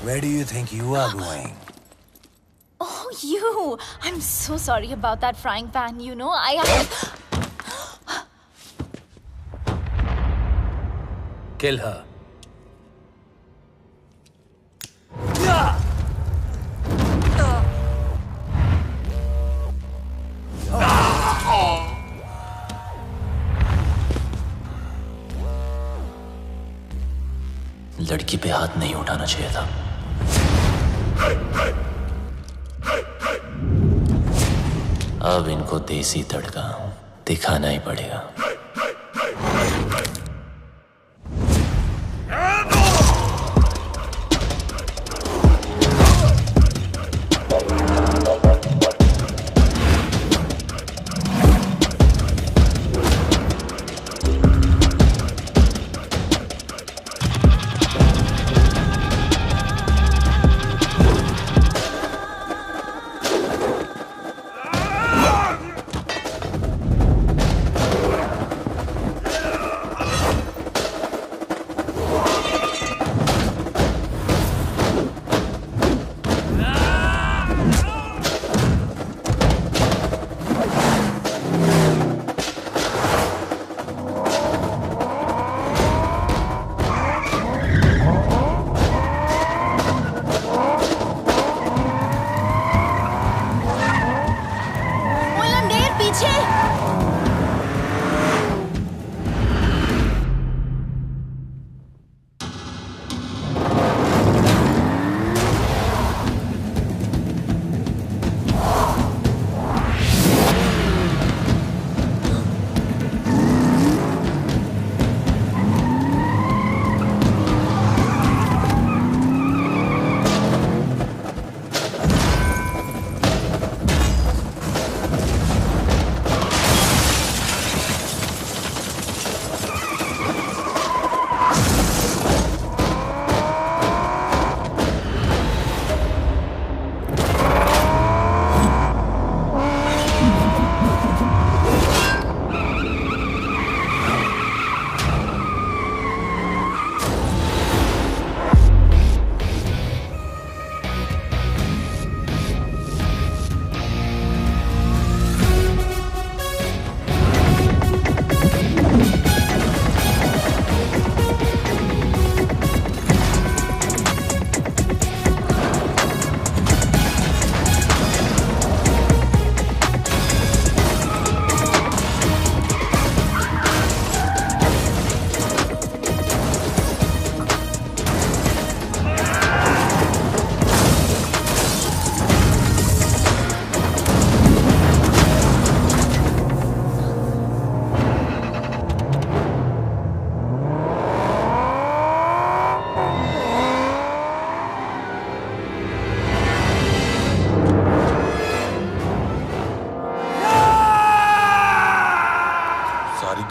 Where do you think you are going? Oh, you! I'm so sorry about that frying pan. You know, Kill her. लड़की पे हाथ नहीं उठाना चाहिए था। अब इनको देसी तड़का दिखाना ही पड़ेगा।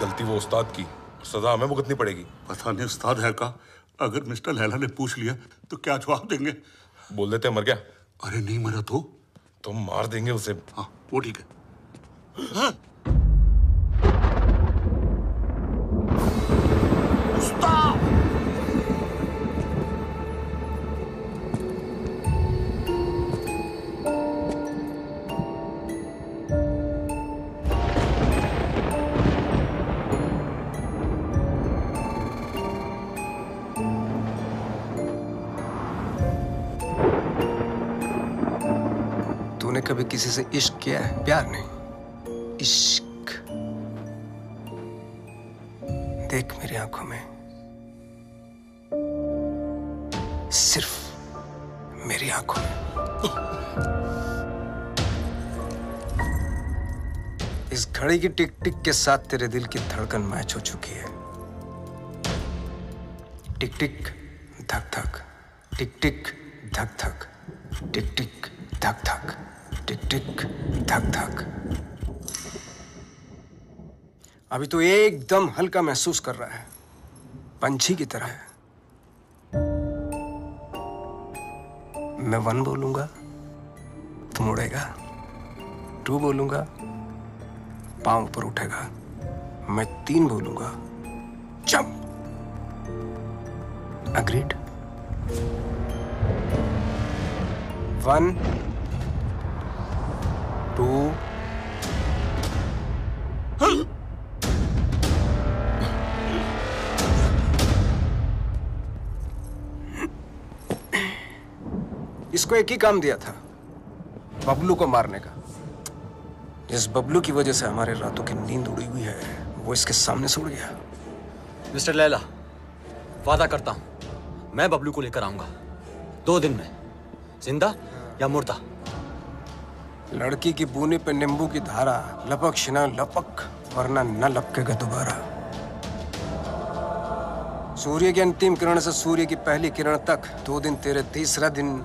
गलती वो उस्ताद की, सजा हमें भुगतनी पड़ेगी। पता नहीं उस्ताद है का, अगर मिस्टर लैला ने पूछ लिया तो क्या जवाब देंगे? बोल देते मर गया। अरे नहीं मरा तो मार देंगे उसे। हाँ वो ठीक है। हाँ? उस्ताद! तूने कभी किसी से इश्क किया है? प्यार नहीं, इश्क। देख मेरी आंखों में, सिर्फ मेरी आंखों में। इस घड़ी की टिक टिक के साथ तेरे दिल की धड़कन मैच हो चुकी है। टिक टिक धक धक, टिक टिक धक धक, टिक टिक धक धक, टिक टिक धक धक। अभी तो एकदम हल्का महसूस कर रहा है, पंछी की तरह है। मैं 1 बोलूंगा, तुम उड़ेगा। 2 बोलूंगा, पांव ऊपर उठेगा। मैं 3 बोलूंगा, जंप। अग्रीड? 1 2 इसको एक ही काम दिया था, बबलू को मारने का। जिस बबलू की वजह से हमारे रातों की नींद उड़ी हुई है, वो इसके सामने से उड़ गया। मिस्टर लैला, वादा करता हूं मैं बबलू को लेकर आऊंगा 2 दिन में, जिंदा या मुर्दा। लड़की की बूनी पे नींबू की धारा, लपक शिना लपक, वरना न लपकेगा दोबारा। सूर्य की अंतिम किरण से सूर्य की पहली किरण तक 2 दिन तेरे, तीसरा दिन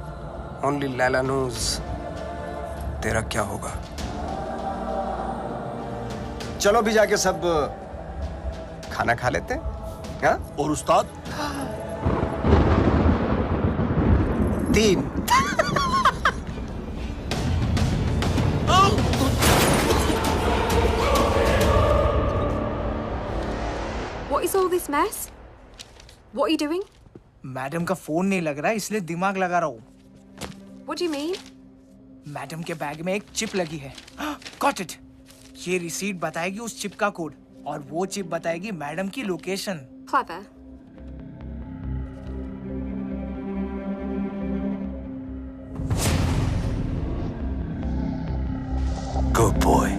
ओनली लैला नोज तेरा क्या होगा। चलो भी जाके सब खाना खा लेते हैं। हाँ? और उस्ताद? 3 What is all this mess? What are you doing? Madam का फोन नहीं लग रहा, इसलिए दिमाग लगा रहा हूँ। What do you mean? Madam के बैग में एक चिप लगी है। Got it. ये रिसीट बताएगी उस चिप का कोड, और वो चिप बताएगी मैडम की location. Clever. Good boy.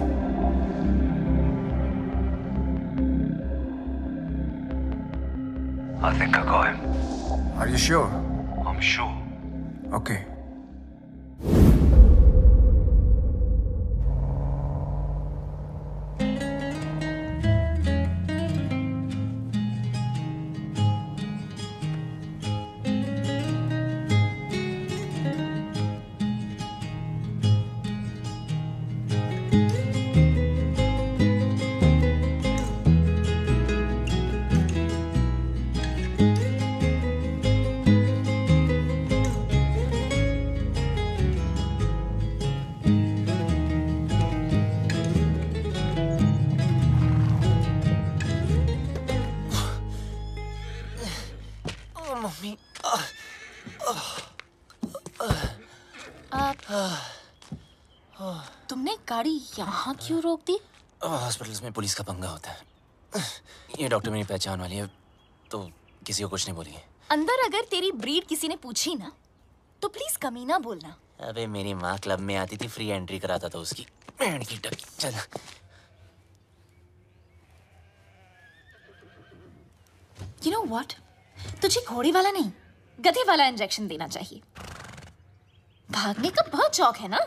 I think I got him. Are you sure? I'm sure. Okay. तुमने गाड़ी यहाँ क्यों रोक दी? हॉस्पिटल्स में पुलिस का पंगा होता है। ये डॉक्टर मेरी पहचान वाली है, तो किसी को कुछ नहीं बोलिए। अंदर अगर तेरी ब्रीड किसी ने पूछी ना, तो प्लीज कमी ना बोलना। अबे मेरी माँ क्लब में आती थी, फ्री एंट्री कराता था उसकी। बैंड की टक। चल। You know what? तुझे घोड़े वाला नहीं, गधे वाला इंजेक्शन देना चाहिए। भागने का बहुत शौक है ना?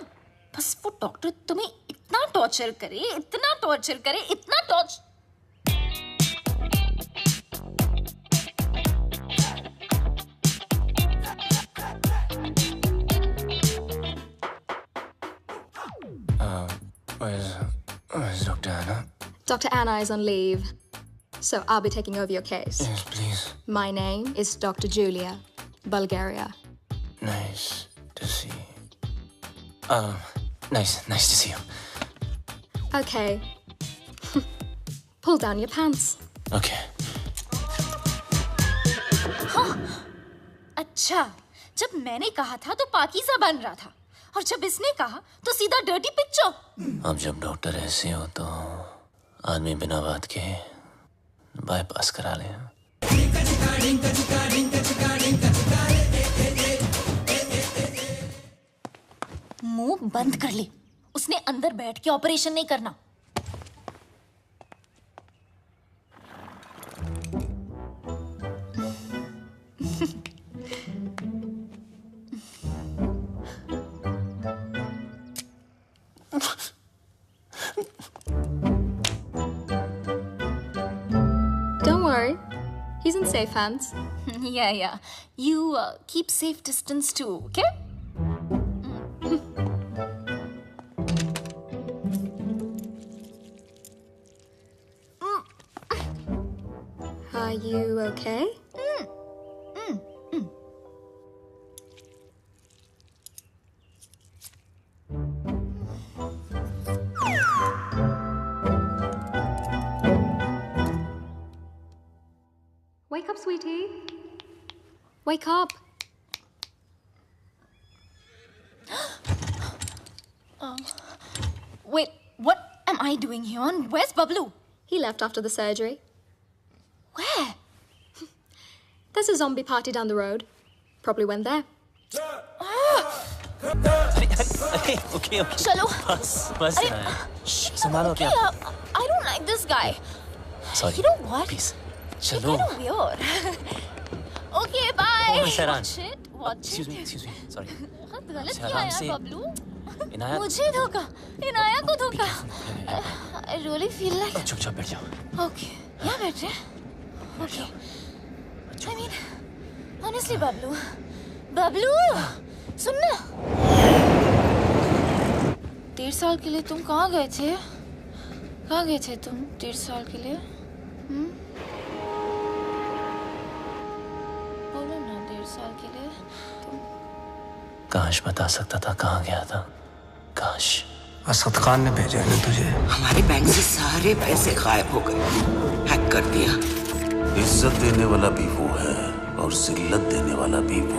बस वो डॉक्टर तुम्हें इतना टॉर्चर करे, इतना टॉर्चर करे, इतना torture. Where's Dr. Anna? Dr. Anna is on leave, so I'll be taking over your case. Yes, please. My name is Dr. Julia, Bulgaria. Nice to see. Nice to see you. Okay. Pull down your pants. Okay. हाँ, अच्छा, जब मैंने कहा था तो पाकीज़ा बन रहा था, और जब इसने कहा तो सीधा डर्टी पिक्चर। अब जब डॉक्टर ऐसे हो तो आदमी बिना बात के बाईपास करा ले। मुंह बंद कर ले, उसने अंदर बैठ के ऑपरेशन नहीं करना। safe hands. Yeah. You keep safe distance too, okay? Are you okay? Wake up, sweetie. Wake up. Wait, what am I doing here? And where's Bablu? He left after the surgery. Where? There's a zombie party down the road. Probably went there. Okay. Chalo. बस संभालो क्या? I don't like this guy. Sorry. You know what? Please. He's चलो. kind of weird. Okay, bye. Oh, Miss Iran. Watch it. Excuse me. Sorry. बहुत गलत अच्छा, किया आराम यार से। बबलू। इनायत। मुझे धोखा, इनाया को धोखा। I really feel like. चुपचाप बैठ जाओ। Okay. यहाँ बैठ रहे? Okay. I mean, honestly, Bablu, सुन ना। 1.5 साल के लिए तुम कहाँ गए थे? कहाँ गए थे तुम 1.5 साल के लिए? बोलो ना 1.5 साल के लिए तुम। काश बता सकता था कहाँ गया था। काश। असद खान ने भेजा है ना तुझे। हमारे बैंक से सारे पैसे गायब हो गए, हैक कर दिया। इज्जत देने वाला भी वो है और जिल्लत देने वाला भी वो।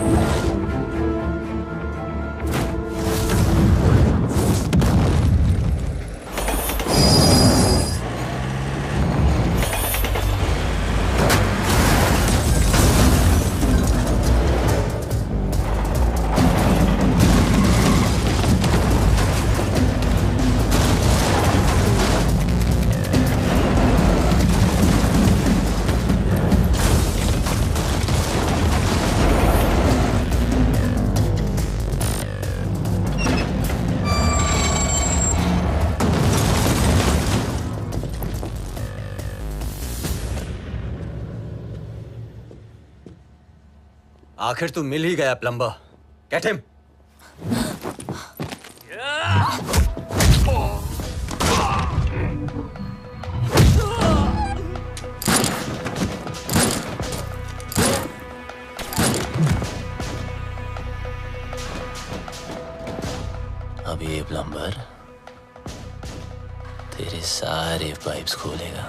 आखिर तू मिल ही गया प्लम्बर। Get him. अब ये प्लम्बर तेरे सारे पाइप्स खोलेगा।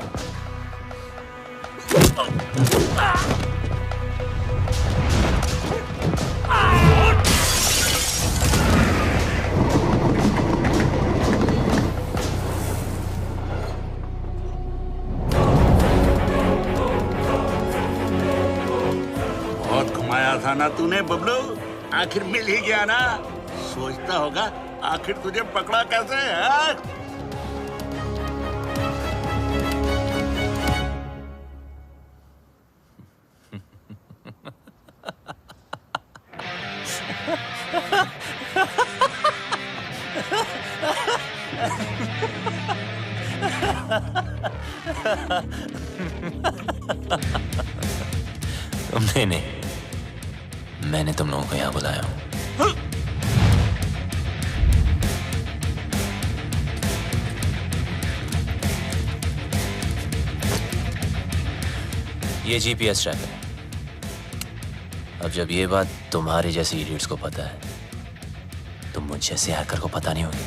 बहुत घुमाया था ना तूने बबलू, आखिर मिल ही गया ना। सोचता होगा आखिर तुझे पकड़ा कैसे है? तुमने नहीं, मैंने तुम लोगों को यहाँ बुलाया हूँ। ये जीपीएस ट्रैकर है। अब जब ये बात तुम्हारे जैसे इडियट्स को पता है, तो मुझ जैसे हैकर को पता नहीं होगी।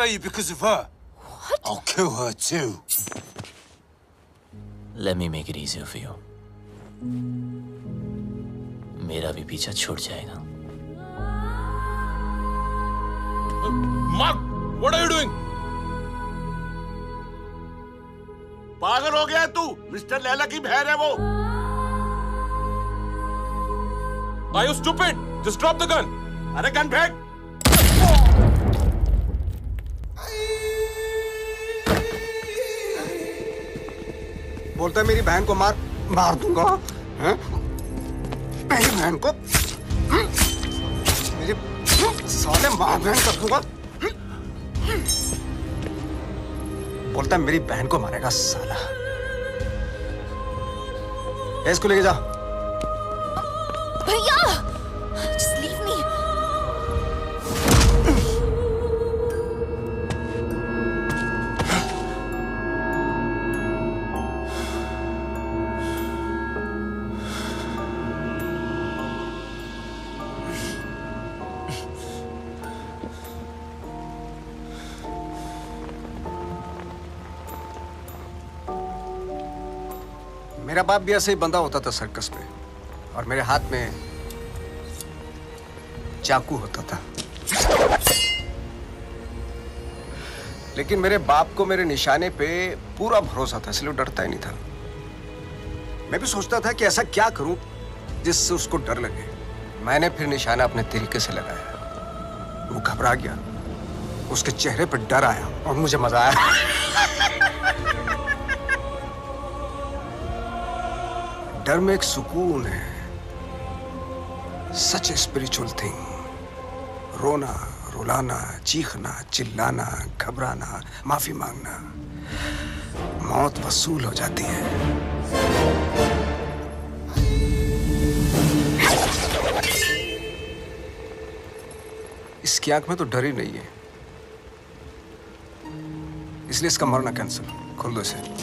disobey you because of her. What? I'll kill her too. Let me make it easier for you. मेरा भी पीछा छूट जाएगा। Mark, what are you doing? पागल हो गया तू? मिस्टर लैला की बहन है वो। Are you stupid? Just drop the gun. अरे गन फेंक। बोलता है मेरी बहन को मार दूंगा, हैं? मेरी बहन को मेरी साले मार बहन कर दूंगा। बोलता है मेरी बहन को मारेगा साला। इसको लेके जा। भैया, just leave me. मेरा बाप भी ऐसे ही बंधा होता था सर्कस में, और मेरे हाथ में चाकू होता था। लेकिन मेरे बाप को मेरे निशाने पे पूरा भरोसा था, इसलिए डरता ही नहीं था। मैं भी सोचता था कि ऐसा क्या करूं जिससे उसको डर लगे। मैंने फिर निशाना अपने तरीके से लगाया। वो घबरा गया, उसके चेहरे पर डर आया और मुझे मजा आया। डर में एक सुकून है, सच ए स्पिरिचुअल थिंग। रोना, रुलाना, चीखना, चिल्लाना, घबराना, माफी मांगना, मौत वसूल हो जाती है। इसकी आंख में तो डर ही नहीं है, इसलिए इसका मरना कैंसिल। खोल दो इसे।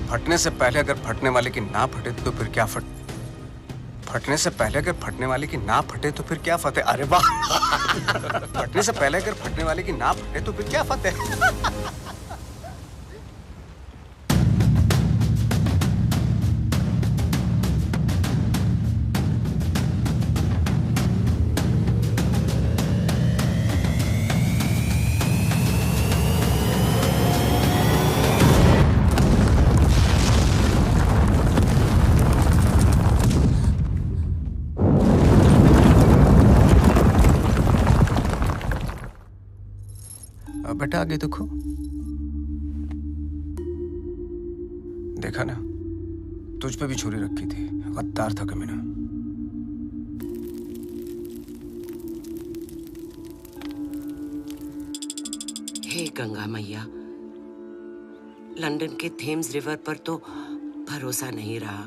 फटने से पहले अगर फटने वाले की ना फटे तो फिर क्या फटने से पहले अगर फटने वाले की ना फटे तो फिर क्या फतेह। अरे वाह। फटने से पहले अगर फटने वाले की ना फटे तो फिर क्या फतेह। बेटा आगे देखो, देखा ना, तुझ पे भी छुरी रखी थी। गद्दार था कमीना। हे गंगा मैया, लंदन के थेम्स रिवर पर तो भरोसा नहीं रहा।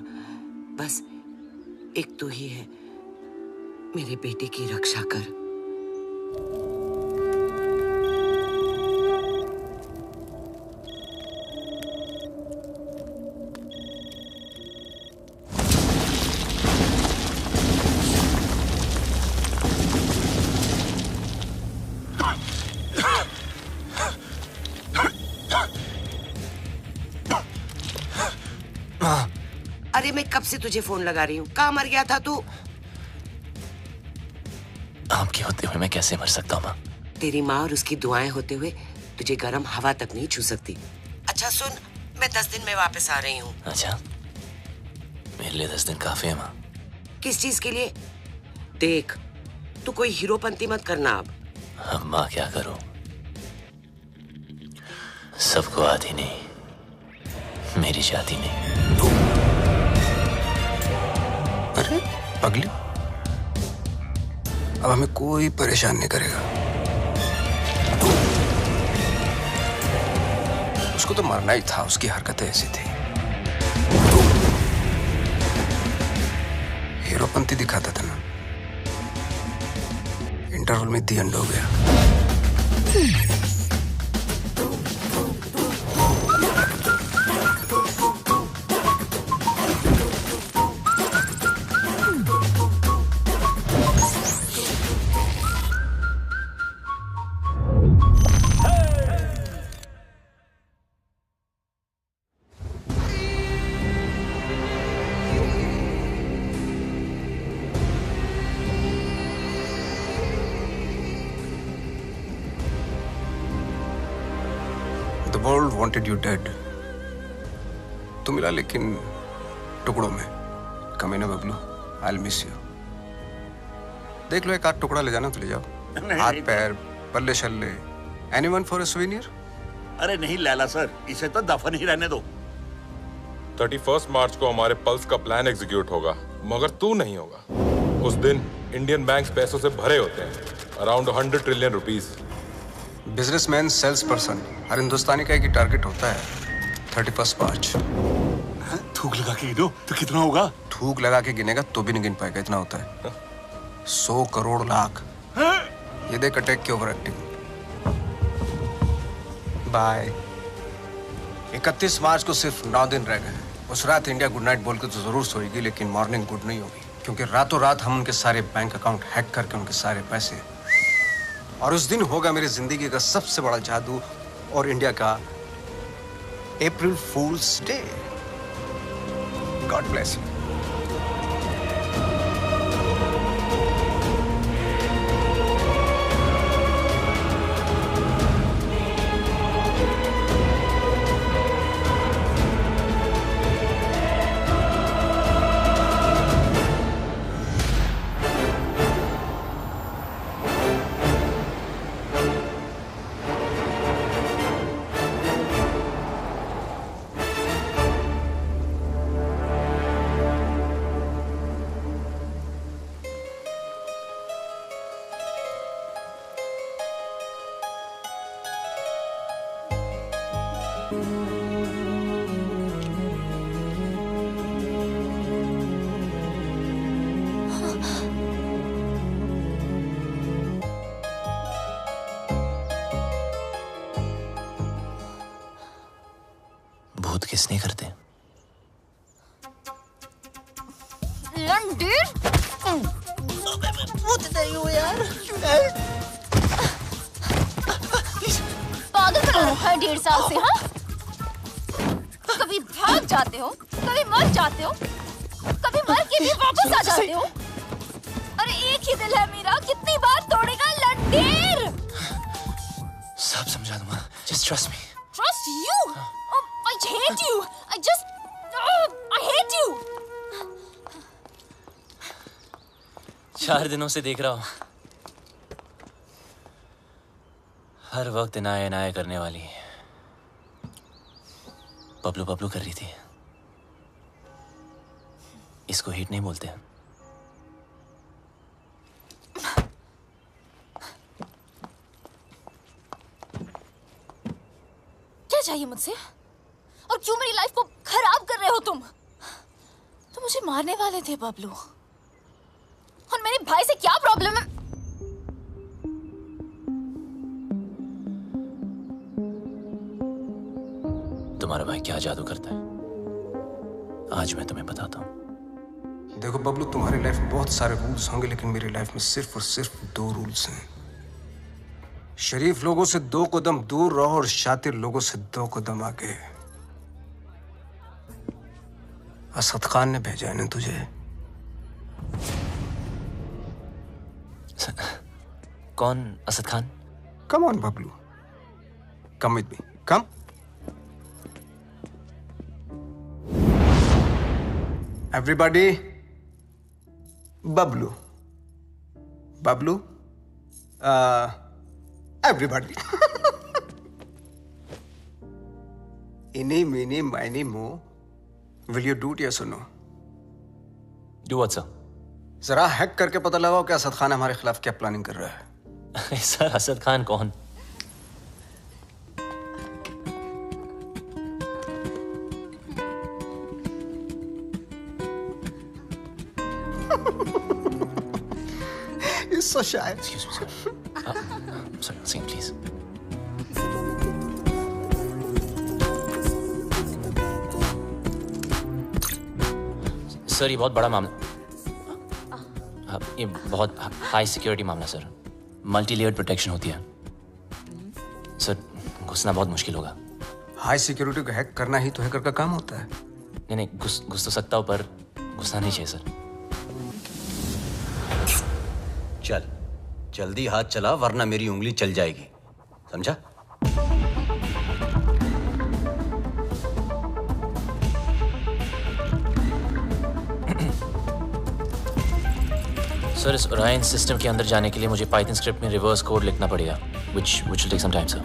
बस एक तू ही है, मेरे बेटे की रक्षा कर। अरे मैं कब से तुझे फोन लगा रही हूँ, कहाँ मर गया था तू? आपके होते हुए मैं कैसे मर सकता हूँ माँ? तेरी माँ और उसकी दुआएं होते हुए तुझे गर्म हवा तक नहीं छू सकती। अच्छा सुन, मैं 10 दिन में वापस आ रही हूँ। अच्छा, मेरे लिए 10 दिन काफी है माँ। किस चीज के लिए? देख, तू कोई हीरोपंती मत करना अब। माँ क्या करूं? सबको आती नहीं, मेरी जाती नहीं। अरे पगली, अब हमें कोई परेशान नहीं करेगा। उसको तो मरना ही था, उसकी हरकतें ऐसी थी। हीरोपंती दिखाता था ना, इंटरवल में दी एंड हो गया। The world wanted you dead. तू मिला लेकिन टुकड़ों में। कमीना बबलू, I'll miss you. देख लो एक आध टुकड़ा ले जाना तो ले जाओ। हाथ पैर, पल्ले शल्ले, anyone for a souvenir? अरे नहीं लैला सर, इसे तो दफन ही रहने दो। 31 मार्च को हमारे पल्स का प्लान एग्जीक्यूट होगा, मगर तू नहीं होगा। उस दिन इंडियन बैंक्स पैसों से भरे होते हैं, around 100 trillion rupees. Businessman, sales person, हर हिंदुस्तानी का एक ही टारगेट होता है। 31 मार्च। थूक लगा के गिनो तो कितना होगा? थूक लगा के गिनेगा तो भी नहीं गिन पाएगा, इतना होता है। 100 करोड़ लाख। ये देख अटैक की ओवर एक्टिंग। बाय। 31 मार्च को सिर्फ 9 दिन रह गए। उस रात इंडिया गुड नाइट बोल के तो जरूर सोएगी, लेकिन मॉर्निंग गुड नहीं होगी, क्योंकि रातों रात हम उनके सारे बैंक अकाउंट हैक करके उनके सारे पैसे, और उस दिन होगा मेरी जिंदगी का सबसे बड़ा जादू और इंडिया का अप्रैल फूल्स डे। God bless you. भूत किसने करते? लंडेर? भूत नहीं हो यार। पागल कर रखा है 1.5 साल से, हाँ? कभी भाग जाते हो, कभी मर जाते हो, कभी मर के भी वापस आ जाते हो। अरे एक ही दिल है मेरा, कितनी बार तोड़ेगा लंडेर? सब समझा दूंगा, just trust me. Trust you? I hate you. I hate you. 4 दिनों से देख रहा हूं, हर वक्त इनाया इनाया करने वाली बबलू बबलू कर रही थी। इसको हिट नहीं बोलते हैं। क्या चाहिए मुझसे? और क्यों मेरी लाइफ को खराब कर रहे हो तुम? तुम मुझे मारने वाले थे बबलू, और मेरे भाई से क्या प्रॉब्लम है? तुम्हारा भाई क्या जादू करता है, आज मैं तुम्हें बताता हूं। देखो बबलू, तुम्हारी लाइफ में बहुत सारे रूल्स होंगे, लेकिन मेरी लाइफ में सिर्फ और सिर्फ 2 रूल्स हैं। शरीफ लोगों से 2 कदम दूर रहो और शातिर लोगों से 2 कदम आगे। असद खान ने भेजा है ना तुझे? कौन Asad Khan? Come on Bablu, come with me, come. Everybody, Bablu, Bablu, everybody. इनी मीनी माइनी मो, will you do it yes और नो? Do what sir? जरा हैक करके पता लगाओ कि असद खान हमारे खिलाफ क्या प्लानिंग कर रहा है। सर असद खान कौन? He's so shy. Excuse me, sir. Sorry, one second, please. Sir ये बहुत बड़ा मामला, ये बहुत हाई सिक्योरिटी मामला सर, मल्टी लेयर्ड प्रोटेक्शन होती है सर, घुसना बहुत मुश्किल होगा। हाई सिक्योरिटी को हैक करना ही तो हैकर का काम होता है। नहीं नहीं, घुस तो सकता हूँ पर घुसना नहीं चाहिए सर। चल जल्दी हाथ चला वरना मेरी उंगली चल जाएगी, समझा? सर इस ओरायन सिस्टम के अंदर जाने के लिए मुझे पाइथन स्क्रिप्ट में रिवर्स कोड लिखना पड़ेगा, which will take some time, sir.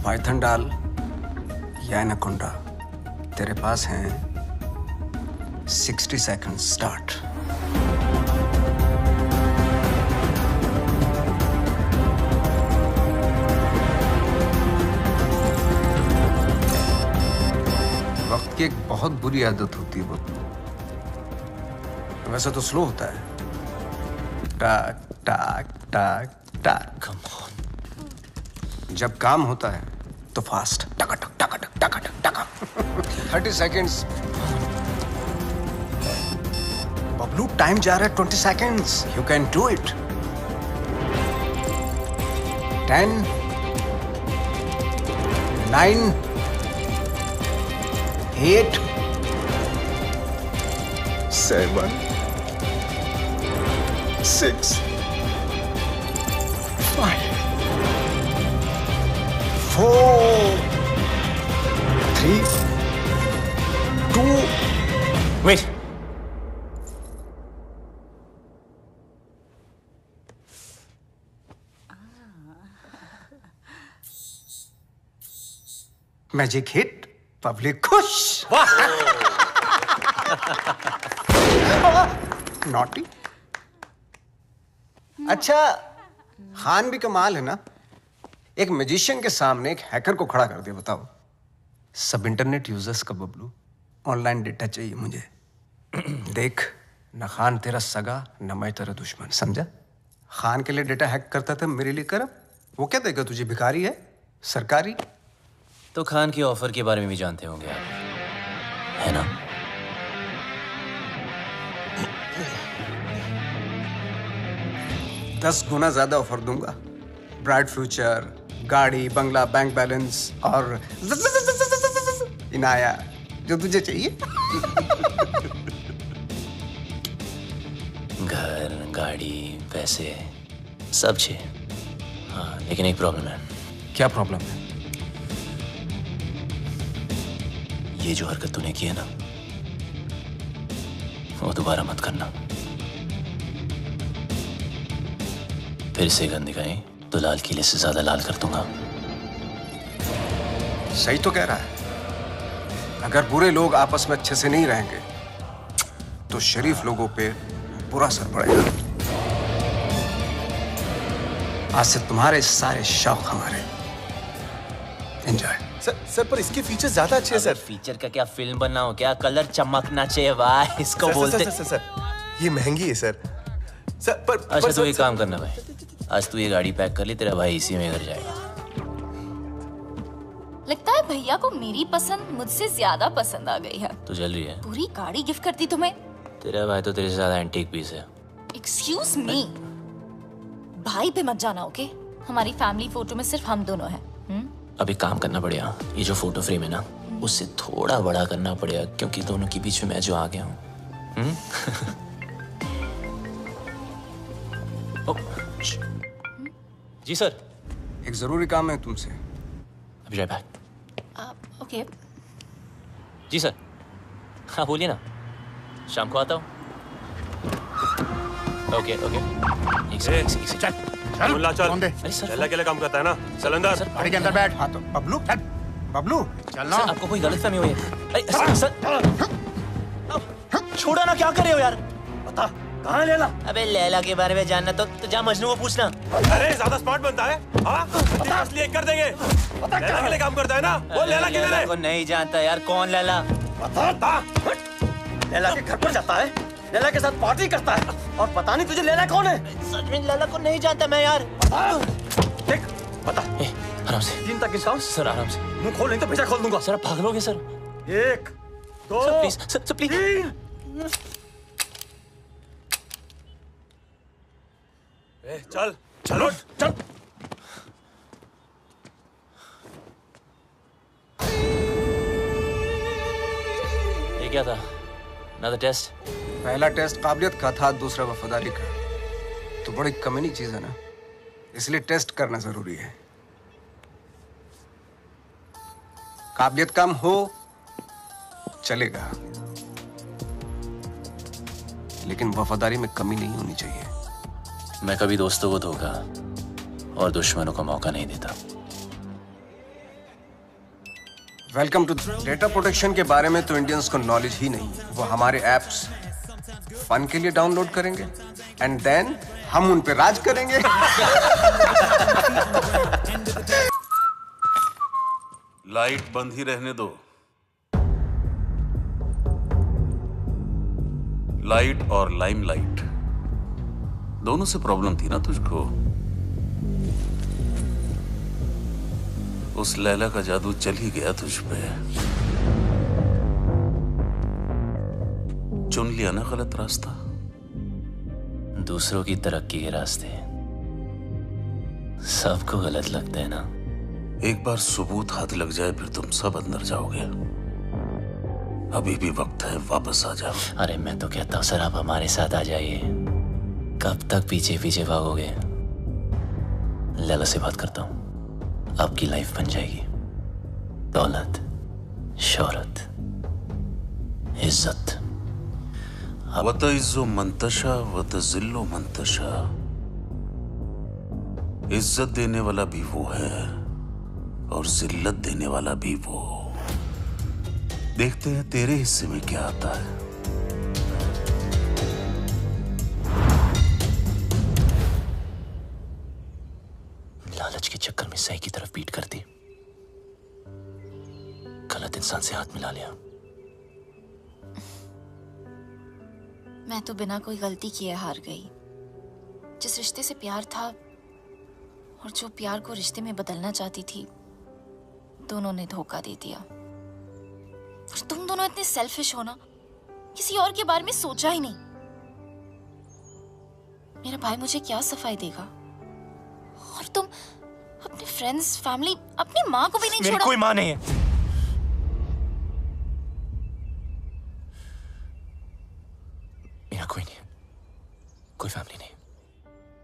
Python डाल या एनाकोंडा, तेरे पास हैं 60 सेकंड्स स्टार्ट। वक्त की एक बहुत बुरी आदत होती है वो, वैसे तो स्लो होता है, टाक टाक टाक टाक। Come on. जब काम होता है तो फास्ट, टका टक टका टक टका टक टका। 30 सेकंड्स। बबलू टाइम जा रहा है 20 seconds. You can do it. 10 9 8 7 6 5 4 3 2 Wait. Magic hit, public खुश। नॉटी। अच्छा, खान भी कमाल है ना, एक मैजिशियन के सामने एक हैकर को खड़ा कर दिया। बताओ, सब इंटरनेट यूजर्स का बबलू, ऑनलाइन डेटा चाहिए मुझे। देख, न खान तेरा सगा न मैं तेरा दुश्मन, समझा? खान के लिए डेटा हैक करता था, मेरे लिए कर। वो क्या देगा तुझे, भिखारी है सरकारी? तो खान के ऑफर के बारे में भी जानते होंगे आप, है ना? दस गुना ज्यादा ऑफर दूंगा, ब्राइट फ्यूचर, गाड़ी, बंगला, बैंक बैलेंस और इनाया, जो तुझे चाहिए। घर, गाड़ी, पैसे सब चाहिए। हाँ, लेकिन एक प्रॉब्लम है। क्या प्रॉब्लम है? ये जो हरकत तूने की है ना, वो दोबारा मत करना। फिर से गंद दिखाई तो लाल किले से ज्यादा लाल कर दूंगा। सही तो कह रहा है। अगर बुरे लोग आपस में अच्छे से नहीं रहेंगे तो शरीफ लोगों पे बुरा असर पड़ेगा। आज से तुम्हारे सारे शौक हमारे। एंजॉय। सर पर इसके फीचर ज्यादा अच्छे हैं सर। फीचर का क्या, फिल्म बनना हो क्या? कलर चमकना चाहिए वाह, इसको सर, बोलते। सर, ये महंगी है सर। सर पर अच्छा तो ये काम करना भाई, आज तू ये गाड़ी पैक कर ली, तेरा भाई इसी में घर जाएगा। लगता है भैया को मेरी पसंद मुझसे ज्यादा पसंद आ गई है। तो जल रही है। पूरी गाड़ी गिफ्ट करती तुम्हें। तेरा भाई तो तेरे से ज्यादा एंटीक पीस है। एक्सक्यूज मी, भाई पे मत जाना, ओके? हमारी फैमिली फोटो में सिर्फ हम दोनों हैं। अभी काम करना पड़ेगा, ये जो फोटो फ्रेम है ना, उससे थोड़ा बड़ा करना पड़ेगा, क्योंकि दोनों के बीच में मैं जो आ गया हूँ। जी सर। एक जरूरी काम है तुमसे। अभी राइट बैक। ओके। जी सर। हाँ बोलिए ना, शाम को आता हूँ। Okay okay. चल मुल्ला चल। अरे सर, चल अकेले काम करता है ना, चल अंदर। गाड़ी के अंदर बैठ। हाँ तो बबलू, बबलू चलना। सर आपको कोई गलतफहमी हुई है? अरे सर छोड़ो ना, क्या कर रहे हो यार? बता कहाँ है लैला? अबे लैला के बारे में जानना तो जा मजनू को पूछना। अरे ज्यादा स्मार्ट बनता है, हाँ? असली एक कर देंगे। लैला के लिए काम करता है ना, वो लैला किधर है? को नहीं जानता यार, कौन लैला? बता। लैला के घर पर जाता है, लैला के साथ पार्टी करता है। और पता नहीं तुझे लैला कौन है? सच में लैला को नहीं जानता मैं यार। देख बता। आराम से। 3 तक गिनता हूं। सर आराम से। मुंह खोल नहीं तो भेजा खोल दूंगा। सर आप पागलोगे sir. 1 2 sir please sir please. 3 चल चलो चल। ये क्या था? Another test? पहला टेस्ट काबिलियत का था, दूसरा वफादारी का। तो बड़ी कमीनी चीज है ना, इसलिए टेस्ट करना जरूरी है। काबिलियत कम हो चलेगा, लेकिन वफादारी में कमी नहीं होनी चाहिए। मैं कभी दोस्तों को धोखा और दुश्मनों को मौका नहीं देता। Welcome to. डेटा प्रोटेक्शन के बारे में तो इंडियंस को नॉलेज ही नहीं है। वो हमारे एप्स फन के लिए डाउनलोड करेंगे एंड देन हम उन पे राज करेंगे। लाइट बंद ही रहने दो। लाइट और लाइमलाइट दोनों से प्रॉब्लम थी ना तुझको। उस लैला का जादू चल ही गया तुझ पे। चुन लिया ना गलत रास्ता। दूसरों की तरक्की के रास्ते सबको गलत लगते हैं ना। एक बार सबूत हाथ लग जाए फिर तुम सब अंदर जाओगे। अभी भी वक्त है, वापस आ जाओ। अरे मैं तो कहता हूँ सर आप हमारे साथ आ जाइए। कब तक पीछे पीछे भागोगे? लैला से बात करता हूँ, आपकी लाइफ बन जाएगी। दौलत, शोहरत, इज्जत। वतइज़्ज़ु मंतशा वतज़िल्लु मंतशा। इज्जत देने वाला भी वो है और जिल्लत देने वाला भी वो। देखते हैं तेरे हिस्से में क्या आता है। लालच के चक्कर में सही की तरफ पीट कर दी, गलत इंसान से हाथ मिला लिया। मैं तो बिना कोई गलती किए हार गई। जिस रिश्ते से प्यार था और जो प्यार को रिश्ते में बदलना चाहती थी, दोनों ने धोखा दे दिया। और तुम दोनों इतने सेल्फिश हो ना, किसी और के बारे में सोचा ही नहीं। मेरा भाई मुझे क्या सफाई देगा, और तुम अपने फ्रेंड्स, फैमिली, अपनी माँ को भी नहीं छोड़ा। मेरी कोई माँ नहीं है। मेरा कोई नहीं, कोई फैमिली नहीं।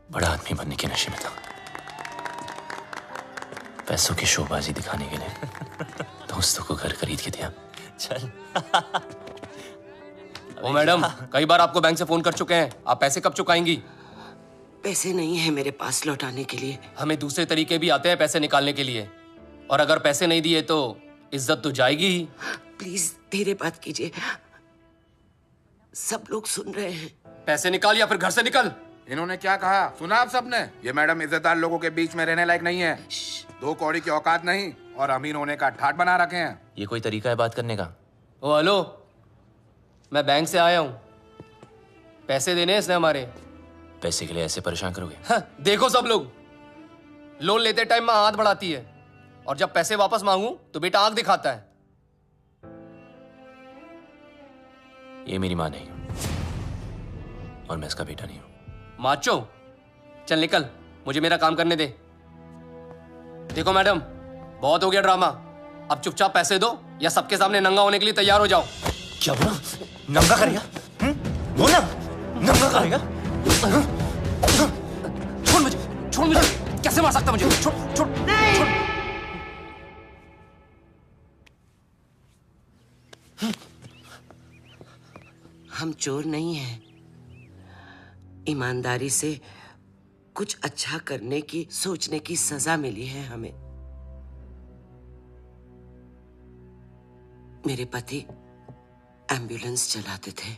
बड़ा आदमी बनने के नशे में था, पैसों की शोबाजी दिखाने के लिए दोस्तों को घर खरीद के दिया। चल। ओ मैडम, कई बार आपको बैंक से फोन कर चुके हैं, आप पैसे कब चुकाएंगी? पैसे नहीं है मेरे पास लौटाने के लिए। हमें दूसरे तरीके भी आते हैं पैसे निकालने के लिए, और अगर पैसे नहीं दिए तो इज्जत तो जाएगी ही। प्लीज धीरे बात कीजिए, सब लोग सुन रहे हैं। पैसे निकाल या फिर घर से निकल। इन्होंने क्या कहा सुना आप सबने? ये मैडम इज्जतदार लोगों के बीच में रहने लायक नहीं है। 2 कौड़ी की औकात नहीं और अमीर होने का ठाट बना रखे हैं। ये कोई तरीका है बात करने का? ओ हेलो, मैं बैंक से आया हूँ, पैसे देने इसने हमारे। पैसे के लिए ऐसे परेशान करोगे? हाँ, देखो सब लोग लोन लेते टाइम माँ हाथ बढ़ाती है, और जब पैसे वापस मांगू तो बेटा आंख दिखाता है। ये मेरी माँ नहीं और मैं इसका बेटा नहीं हूं। माचो, चल निकल, मुझे मेरा काम करने दे। देखो मैडम, बहुत हो गया ड्रामा, अब चुपचाप पैसे दो या सबके सामने नंगा होने के लिए तैयार हो जाओ। क्या बोला? नंगा करेगा? बोला नंगा करेगा? छोड़ मुझे, छोड़ मुझे, कैसे मार सकता मुझे? छोड़ छोड़ छोड़। हम चोर नहीं हैं। ईमानदारी से कुछ अच्छा करने की, सोचने की सजा मिली है हमें। मेरे पति एम्बुलेंस चलाते थे,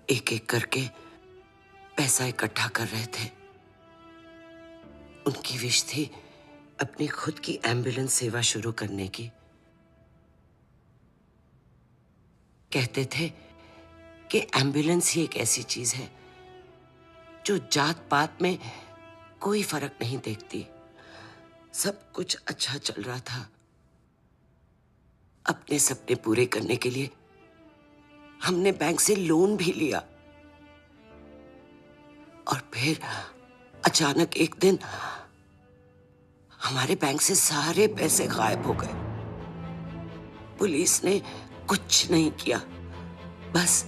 एक एक करके पैसा इकट्ठा कर रहे थे। उनकी विश थी अपनी खुद की एम्बुलेंस सेवा शुरू करने की। कहते थे कि एम्बुलेंस ही एक ऐसी चीज है जो जात पात में कोई फर्क नहीं देखती। सब कुछ अच्छा चल रहा था। अपने सपने पूरे करने के लिए हमने बैंक से लोन भी लिया और फिर अचानक एक दिन हमारे बैंक से सारे पैसे गायब हो गए। पुलिस ने कुछ नहीं किया, बस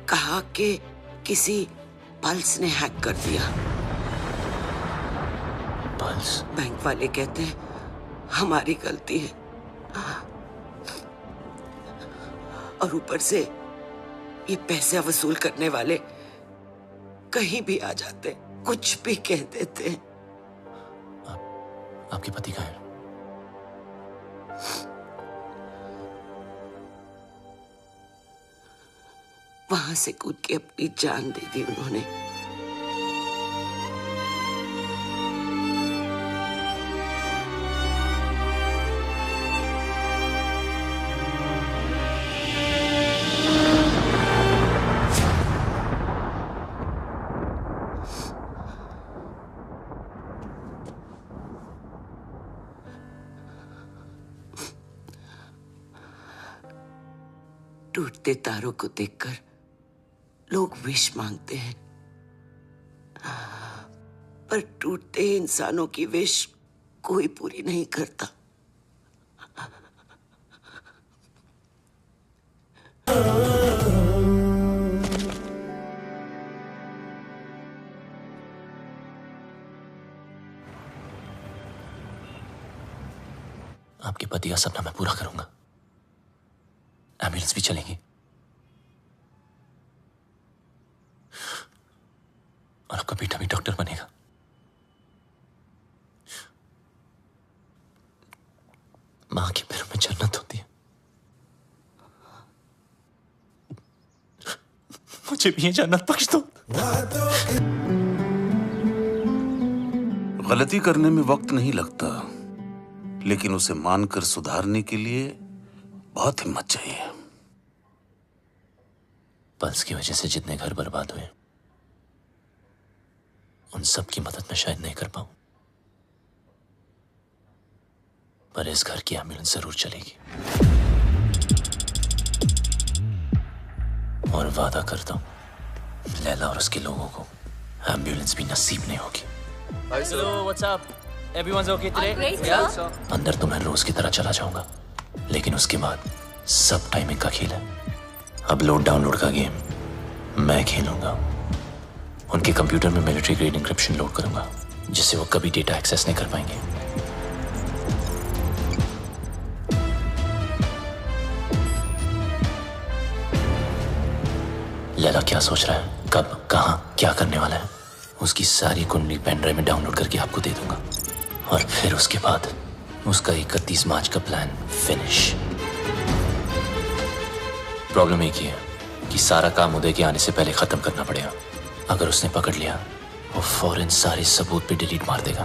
कहा कि किसी पल्स ने हैक कर दिया। पल्स? बैंक वाले कहते हैं हमारी गलती है और ऊपर से ये पैसे वसूल करने वाले कहीं भी आ जाते, कुछ भी कह देते। आपके पति कहाँ हैं? वहां से कूद के अपनी जान दे दी उन्होंने। टूटते तारों को देखकर लोग विश मांगते हैं, पर टूटते इंसानों की विश कोई पूरी नहीं करता। आपके पति का सपना मैं पूरा करूंगा। एम्बुलेंस भी चलेगी और आपका बेटा भी डॉक्टर बनेगा। मां के पैरों में जन्नत होती है। मुझे भी ये जन्नत बख्श दो। गलती करने में वक्त नहीं लगता, लेकिन उसे मानकर सुधारने के लिए बहुत हिम्मत चाहिए। पल्स की वजह से जितने घर बर्बाद हुए उन सब की मदद मैं शायद नहीं कर पाऊं, पर इस घर की एम्बुलेंस जरूर चलेगी। और वादा करता हूं लैला और उसके लोगों को एम्बुलेंस भी नसीब नहीं होगी। Hello, what's up? Everyone's okay today? great, Yeah. sir. अंदर तो मैं रोज की तरह चला जाऊंगा, लेकिन उसके बाद सब टाइमिंग का खेल है। अपलोड डाउनलोड का गेम मैं खेलूंगा। उनके कंप्यूटर में मिलिट्री ग्रेड इंक्रिप्शन लोड करूंगा, जिससे वो कभी डेटा एक्सेस नहीं कर पाएंगे। लैला क्या सोच रहा है, कब, कहां, क्या करने वाला है, उसकी सारी कुंडली पेन ड्राइव में डाउनलोड करके आपको दे दूंगा। और फिर उसके बाद उसका 31 मार्च का प्लान फिनिश। प्रॉब्लम एक ही है कि सारा काम उदय के आने से पहले खत्म करना पड़ेगा। अगर उसने पकड़ लिया, वो फौरन सारे सबूत पे डिलीट मार देगा।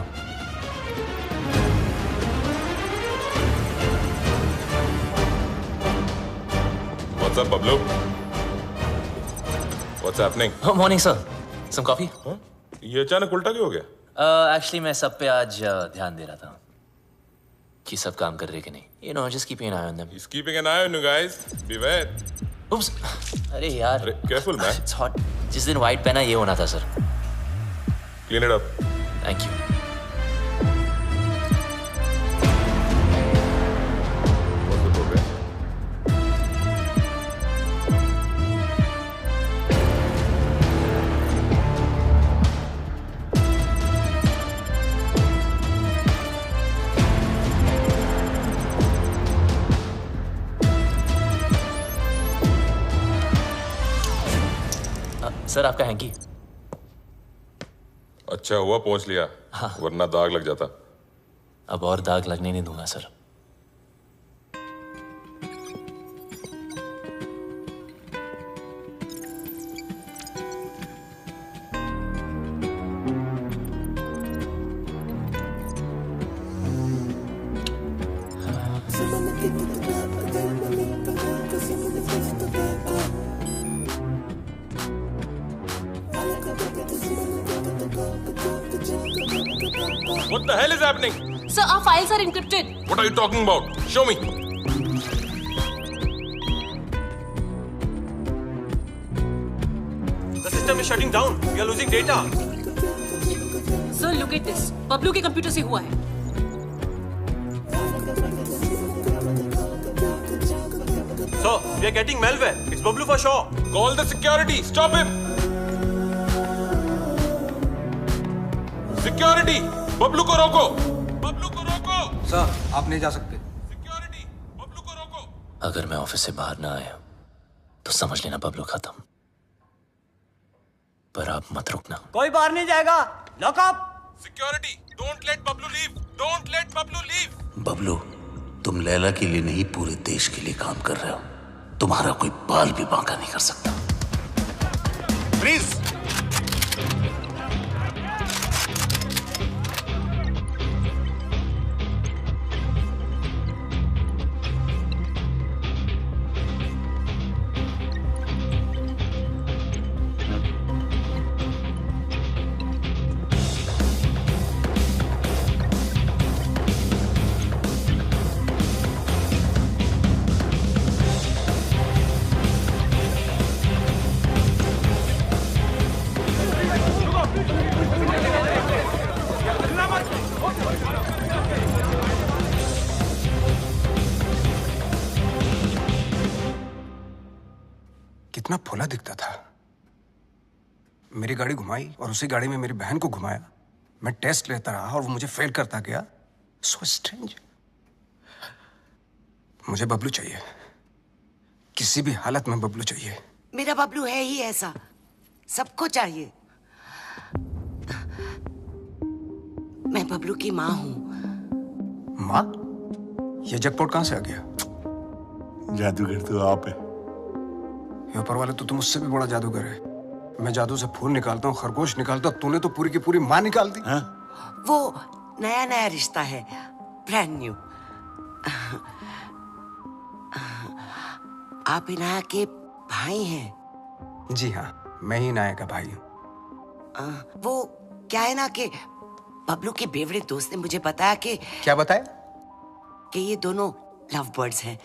What's up, Pablo? What's happening? Oh, morning, sir. Some coffee? ये अचानक उल्टा क्यों हो गया? Actually, मैं सब पे आज ध्यान दे रहा था कि सब काम कर रहे कि नहीं। You know, just keeping an eye on them. He's keeping an eye on you guys. Beware. Oops. अरे यार। Careful, man. It's hot. जिस दिन white पहना ये होना था sir. Clean it up. Thank you. What's the progress? Sir आपका हैंकी। अच्छा हुआ पहुंच लिया, वरना दाग लग जाता। अब और दाग लगने नहीं दूंगा sir. What the hell is happening? Sir, our files are encrypted. What are you talking about? Show me. The system is shutting down. We are losing data. Sir, look at this. Bablu के कंप्यूटर से हुआ है. Sir, we are getting malware. It's Bablu for sure. Call the security. Stop him. Security. Bablu को रोको. बबलू को रोको. सर, आप नहीं जा सकते. अगर मैं ऑफिस से बाहर ना आया तो समझ लेना बबलू खत्म. पर आप मत रुकना. कोई बाहर नहीं जाएगा. Lock up. Security. Don't let Bablu leave. Don't let Bablu leave. Bablu, तुम लैला के लिए नहीं पूरे देश के लिए काम कर रहे हो. तुम्हारा कोई बाल भी बांका नहीं कर सकता. प्लीज. कितना फुला दिखता था. मेरी गाड़ी घुमाई और उसी गाड़ी में मेरी बहन को घुमाया. मैं टेस्ट लेता रहा और वो मुझे फेल करता गया. So strange. मुझे बबलू चाहिए. किसी भी हालत में बबलू चाहिए. मेरा बबलू है ही ऐसा. सबको चाहिए. मैं बबलू की माँ हूँ. माँ? ये जैकपॉट कहाँ से आ गया? जादूगर तो आप है. ऊपर वाले तो तुम मुझसे भी बड़ा जादूगर है. मैं जादू से फूल निकालता हूँ, खरगोश निकालता हूँ. तूने तो पूरी की पूरी माँ निकाल दी. वो नया नया रिश्ता है. Brand new. आप इनाया के भाई हैं? जी हाँ, मैं ही इनाया का भाई हूँ. वो क्या है ना कि बबलू के बेवड़े दोस्त ने मुझे बताया कि. क्या बताया? कि ये दोनों लव बर्ड्स हैं.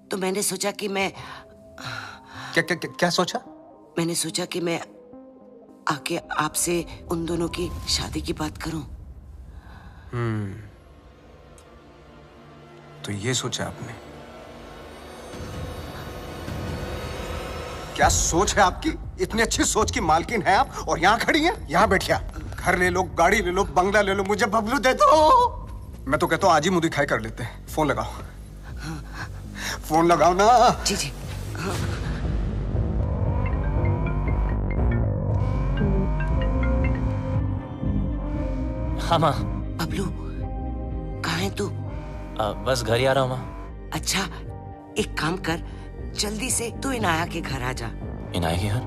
तो मैंने सोचा कि मैं क्या सोचा? मैंने सोचा कि मैं आके आपसे उन दोनों की शादी की बात करूं. तो ये सोचा आपने? क्या सोच है आपकी? इतनी अच्छी सोच की मालकिन है आप और यहाँ खड़ी हैं? यहाँ बैठिया. घर ले लो, गाड़ी ले लो, बंगला ले लो, मुझे बबलू दे दो. मैं तो कहता हूँ आज ही मुंह दिखाई कर लेते हैं. फोन लगाओ. फोन लगाओ ना. जी जी. हाँ माँ. बबलू कहाँ है तू? बस घर ही आ रहा हूँ माँ. अच्छा, एक काम कर, जल्दी से तू इनाया के घर आ जा. इनाया के घर?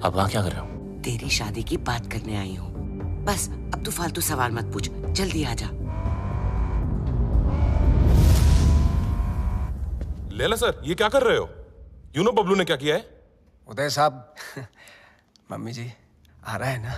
अब वहाँ क्या कर रहे हो? तेरी शादी की बात करने आई हूँ. बस अब तू फालतू सवाल मत पूछ. जल्दी आ जा. लैला सर, ये क्या कर रहे हो? यू नो बबलू ने क्या किया है? उदय साहब, मम्मी जी आ रहा है ना?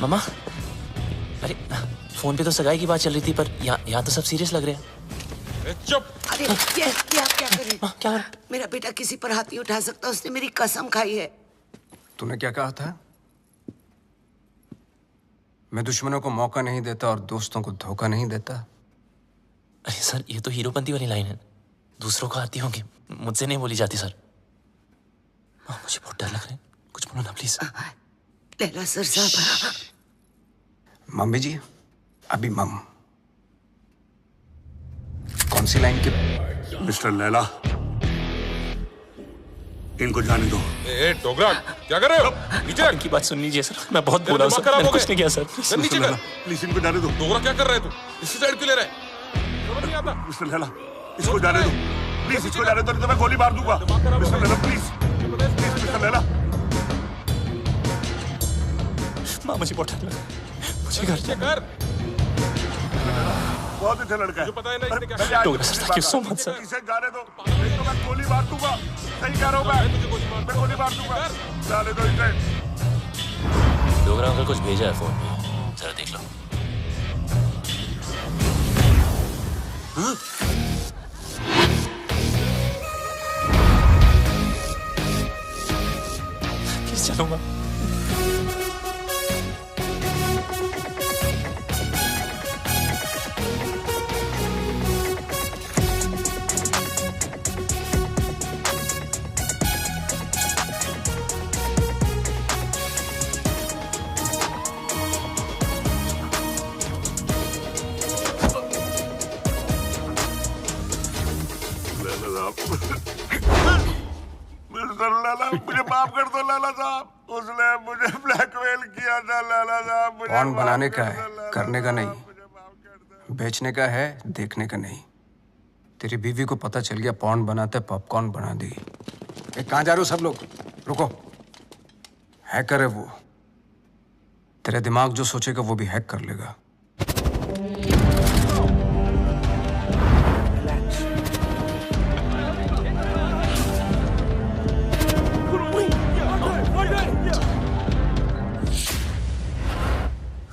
मामा, अरे फोन पे तो सगाई की बात चल रही थी, पर यहाँ तो सब सीरियस लग रहे हैं. चुप. अरे ये आप क्या कर रहे हैं? क्या? मेरा बेटा किसी पर हाथ नहीं उठा सकता. उसने मेरी कसम खाई है. तूने क्या कहा था? मैं दुश्मनों को मौका नहीं देता और दोस्तों को धोखा नहीं देता. अरे सर, ये तो हीरोपंती वाली लाइन है. दूसरों को आती होंगी, मुझसे नहीं बोली जाती सर. मुझे बहुत डर लग रहा है. कुछ बोलो ना प्लीज. लैला सर साहब. मम्मी जी, अभी मम. कौन सी लाइन के? मिस्टर लैला, इनको जाने दो। ए डोगरा, क्या कर रहे हो? नीचे इनकी बात सुन लीजिए सर, मैं बहुत बोला हूं सर, मैंने कुछ नहीं किया सर। नीचे कर। प्लीज इनको जाने दो। डोगरा क्या कर रहा है तू? इसी साइड क्यों ले रहा है? समझ नहीं आता। मिस्टर लैला, इसको जाने दो प्लीज, इसको जाने दो, नहीं तो मैं गोली मार दूंगा। Mister Laila please, mister Laila. माँ मुझे बहुत डर लगा, मुझे घर कर। बहुत अच्छा लड़का है। मुझे पता है ना इसने क्या। Dogra sir, thank you so much sir. इसे जाने दो, नहीं तो मैं गोली मार दूंगा। सही कह रहा हूँ मैं गोली मार दूंगा। जाने दो इसे। डोगरा अंकल कुछ भेजा है फोन पे, जरा देख लो। किस चलूंगा? मिस्टर लैला, मुझे माफ कर दो लैला साहब। उसने मुझे ब्लैकमेल किया था लैला साहब। पॉन बनाने का है, करने का नहीं। बेचने का है, देखने का नहीं। तेरी बीवी को पता चल गया पॉन बनाते पॉपकॉर्न बना दी। कहाँ जा रहे हो सब लोग? रुको। हैकर है वो। तेरे दिमाग जो सोचेगा वो भी हैक कर लेगा।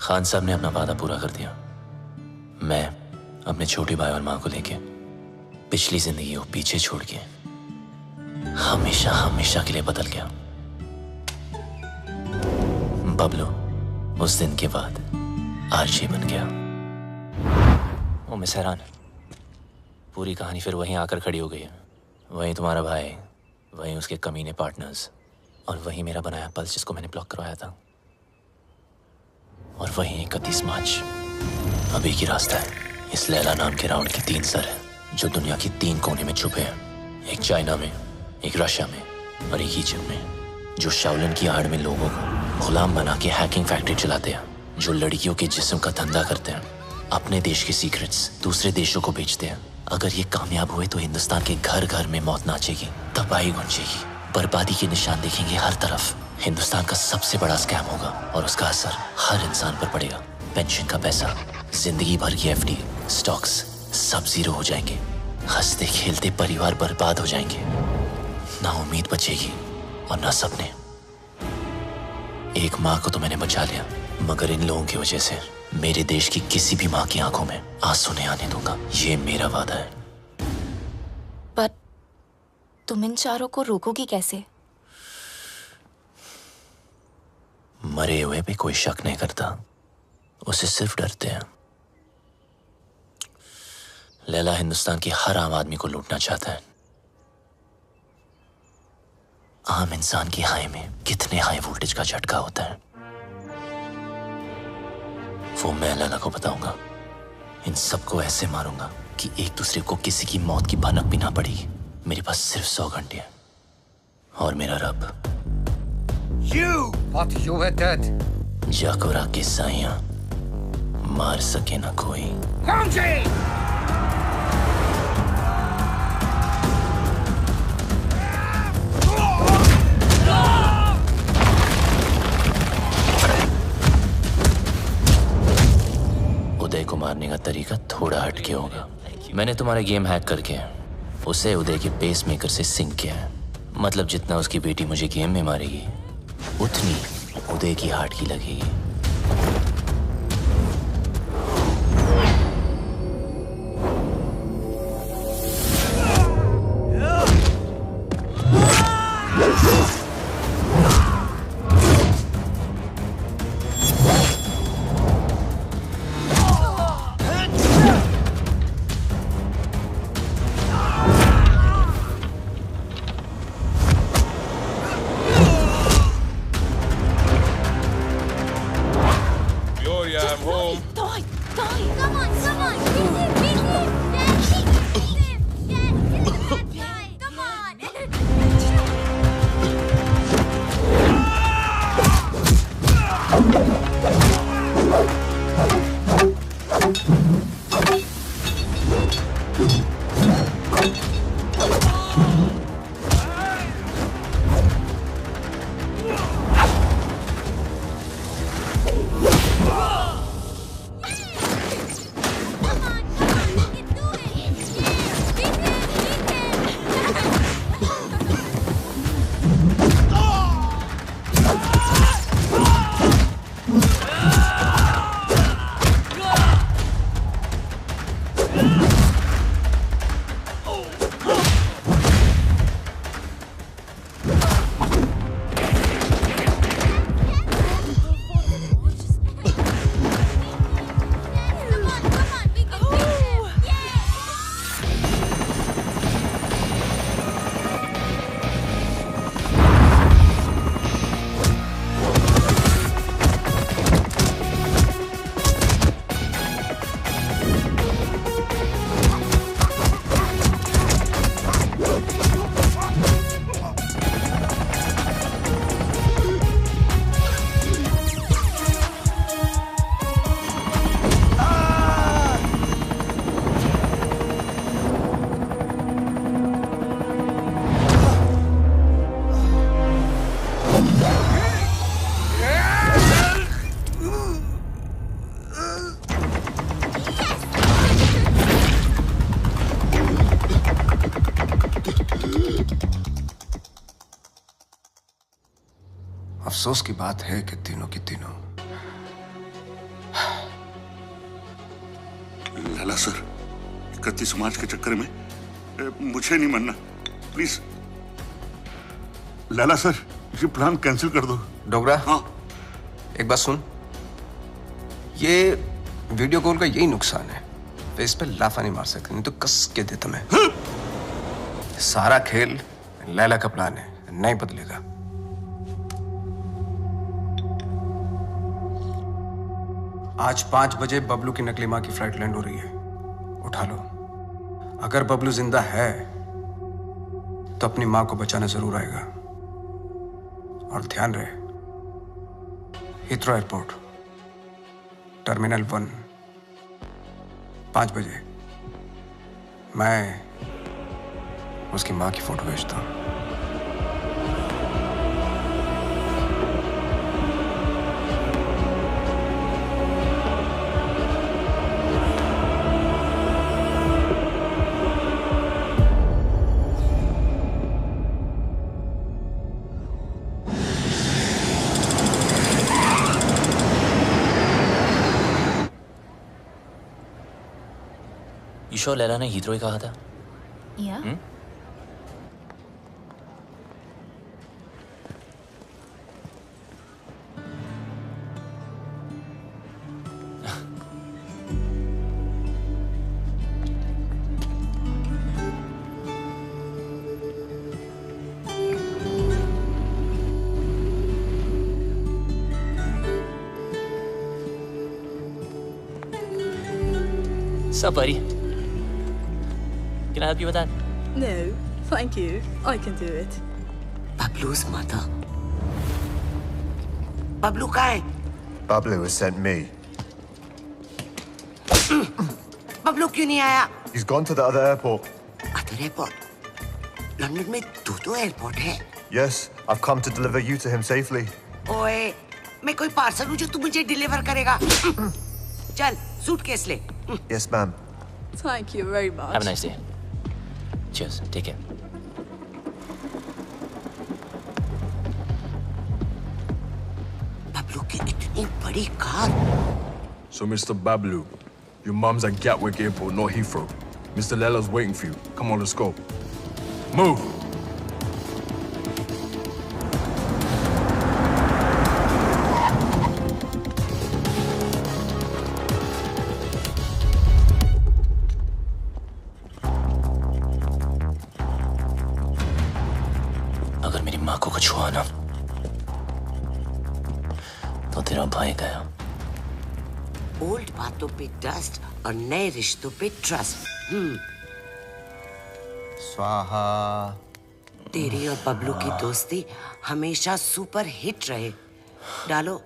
खान साहब ने अपना वादा पूरा कर दिया। मैं अपने छोटे भाई और माँ को लेके पिछली जिंदगी को पीछे छोड़ के हमेशा हमेशा के लिए बदल गया। बबलू उस दिन के बाद आरजे बन गया। ओ मिस हैरान, पूरी कहानी फिर वहीं आकर खड़ी हो गई है। वहीं तुम्हारा भाई, वहीं उसके कमीने पार्टनर्स, और वहीं मेरा बनाया पल्स जिसको मैंने ब्लॉक करवाया था, और वहीं 31 मार्च अभी की रास्ता है। इस लैला नाम के राउंड के 3 सर हैं जो दुनिया की 3 कोने में छुपे हैं। एक चाइना में, एक रशिया में और एक इजिप्ट में, जो शाओलिन की आड़ में लोगों को गुलाम बना के हैकिंग फैक्ट्री चलाते हैं, जो लड़कियों के जिस्म का धंधा करते हैं, अपने देश के सीक्रेट्स दूसरे देशों को बेचते हैं। अगर ये कामयाब हुए तो हिंदुस्तान के घर घर में मौत नाचेगी, तबाही गूंजेगी, बर्बादी के निशान देखेंगे हर तरफ। हिंदुस्तान का सबसे बड़ा स्कैम होगा और उसका असर हर इंसान पर पड़ेगा। पेंशन का पैसा, जिंदगी भर की एफडी, स्टॉक्स सब जीरो हो जाएंगे। हंसते खेलते परिवार बर्बाद हो जाएंगे। ना उम्मीद बचेगी और ना सपने। एक माँ को तो मैंने बचा लिया, मगर इन लोगों की वजह से मेरे देश की किसी भी माँ की आंखों में आंसू नहीं आने दूंगा। ये मेरा वादा है। पर तुम इन चारों को रोकोगी कैसे? मरे हुए पे कोई शक नहीं करता, उसे सिर्फ डरते हैं। लैला हिंदुस्तान की हर आम आदमी को लूटना चाहता है। आम इंसान की हाई में कितने हाई वोल्टेज का झटका होता है वो मैं लैला को बताऊंगा। इन सबको ऐसे मारूंगा कि एक दूसरे को किसी की मौत की भनक भी ना पड़ेगी। मेरे पास सिर्फ 100 घंटे हैं और मेरा रब जाकोरा के साइयां मार सके ना कोई। उदय को मारने का तरीका थोड़ा हटके होगा। मैंने तुम्हारा गेम हैक करके उसे उदय के पेस मेकर से सिंक किया है। मतलब जितना उसकी बेटी मुझे गेम में मारेगी उतनी उदय की हार्ट की लगेगी। अफसोस की बात है कि तीनों की तीनों। लाला सर, 31 मार्च के चक्कर में मुझे नहीं मरना, प्लीज। लाला सर, ये प्लान कैंसिल कर दो। डोगरा, हाँ, एक बात सुन, ये वीडियो कॉल का यही नुकसान है, फेस पे लाफा नहीं मार सकते, नहीं तो कस के दे तुम्हें। सारा खेल लैला का प्लान है, नहीं बदलेगा। आज 5 बजे बबलू की नकली मां की फ्लाइट लैंड हो रही है, उठा लो। अगर बबलू जिंदा है तो अपनी मां को बचाना जरूर आएगा। और ध्यान रहे, हीथ्रो एयरपोर्ट, टर्मिनल 1, 5 बजे मैं उसकी मां की फोटो भेजता हूं। ईशो लैला ने हीथ्रो ही कहा था। Yeah. Sup, buddy? Can I help you with that? No, thank you. I can do it. Bablu's mother. Bablu कहाँ है? Bablu has sent me. Bablu क्यों नहीं आया? He's gone to the other airport. Other airport? London में 2 एयरपोर्ट है। Yes, I've come to deliver you to him safely. ओए, मैं कोई पार्सल हूँ जो तू मुझे डिलीवर करेगा। चल, सूटकेस ले। Yes, ma'am. Thank you very much. Have a nice day. Cheers. Take care. Bablu की इतनी बड़ी car. So, Mr. Bablu, your mum's at Gatwick Airport, not Heathrow. Mr. Lella's waiting for you. Come on, let's go. Move! अगर मेरी माँ को कुछ हुआ ना तो तेरा भाई गया। ओल्ड बातों पे डस्ट और नए रिश्तों पे ट्रस्ट। स्वाहा। तेरी और बबलू की दोस्ती हमेशा सुपर हिट रहे। डालो।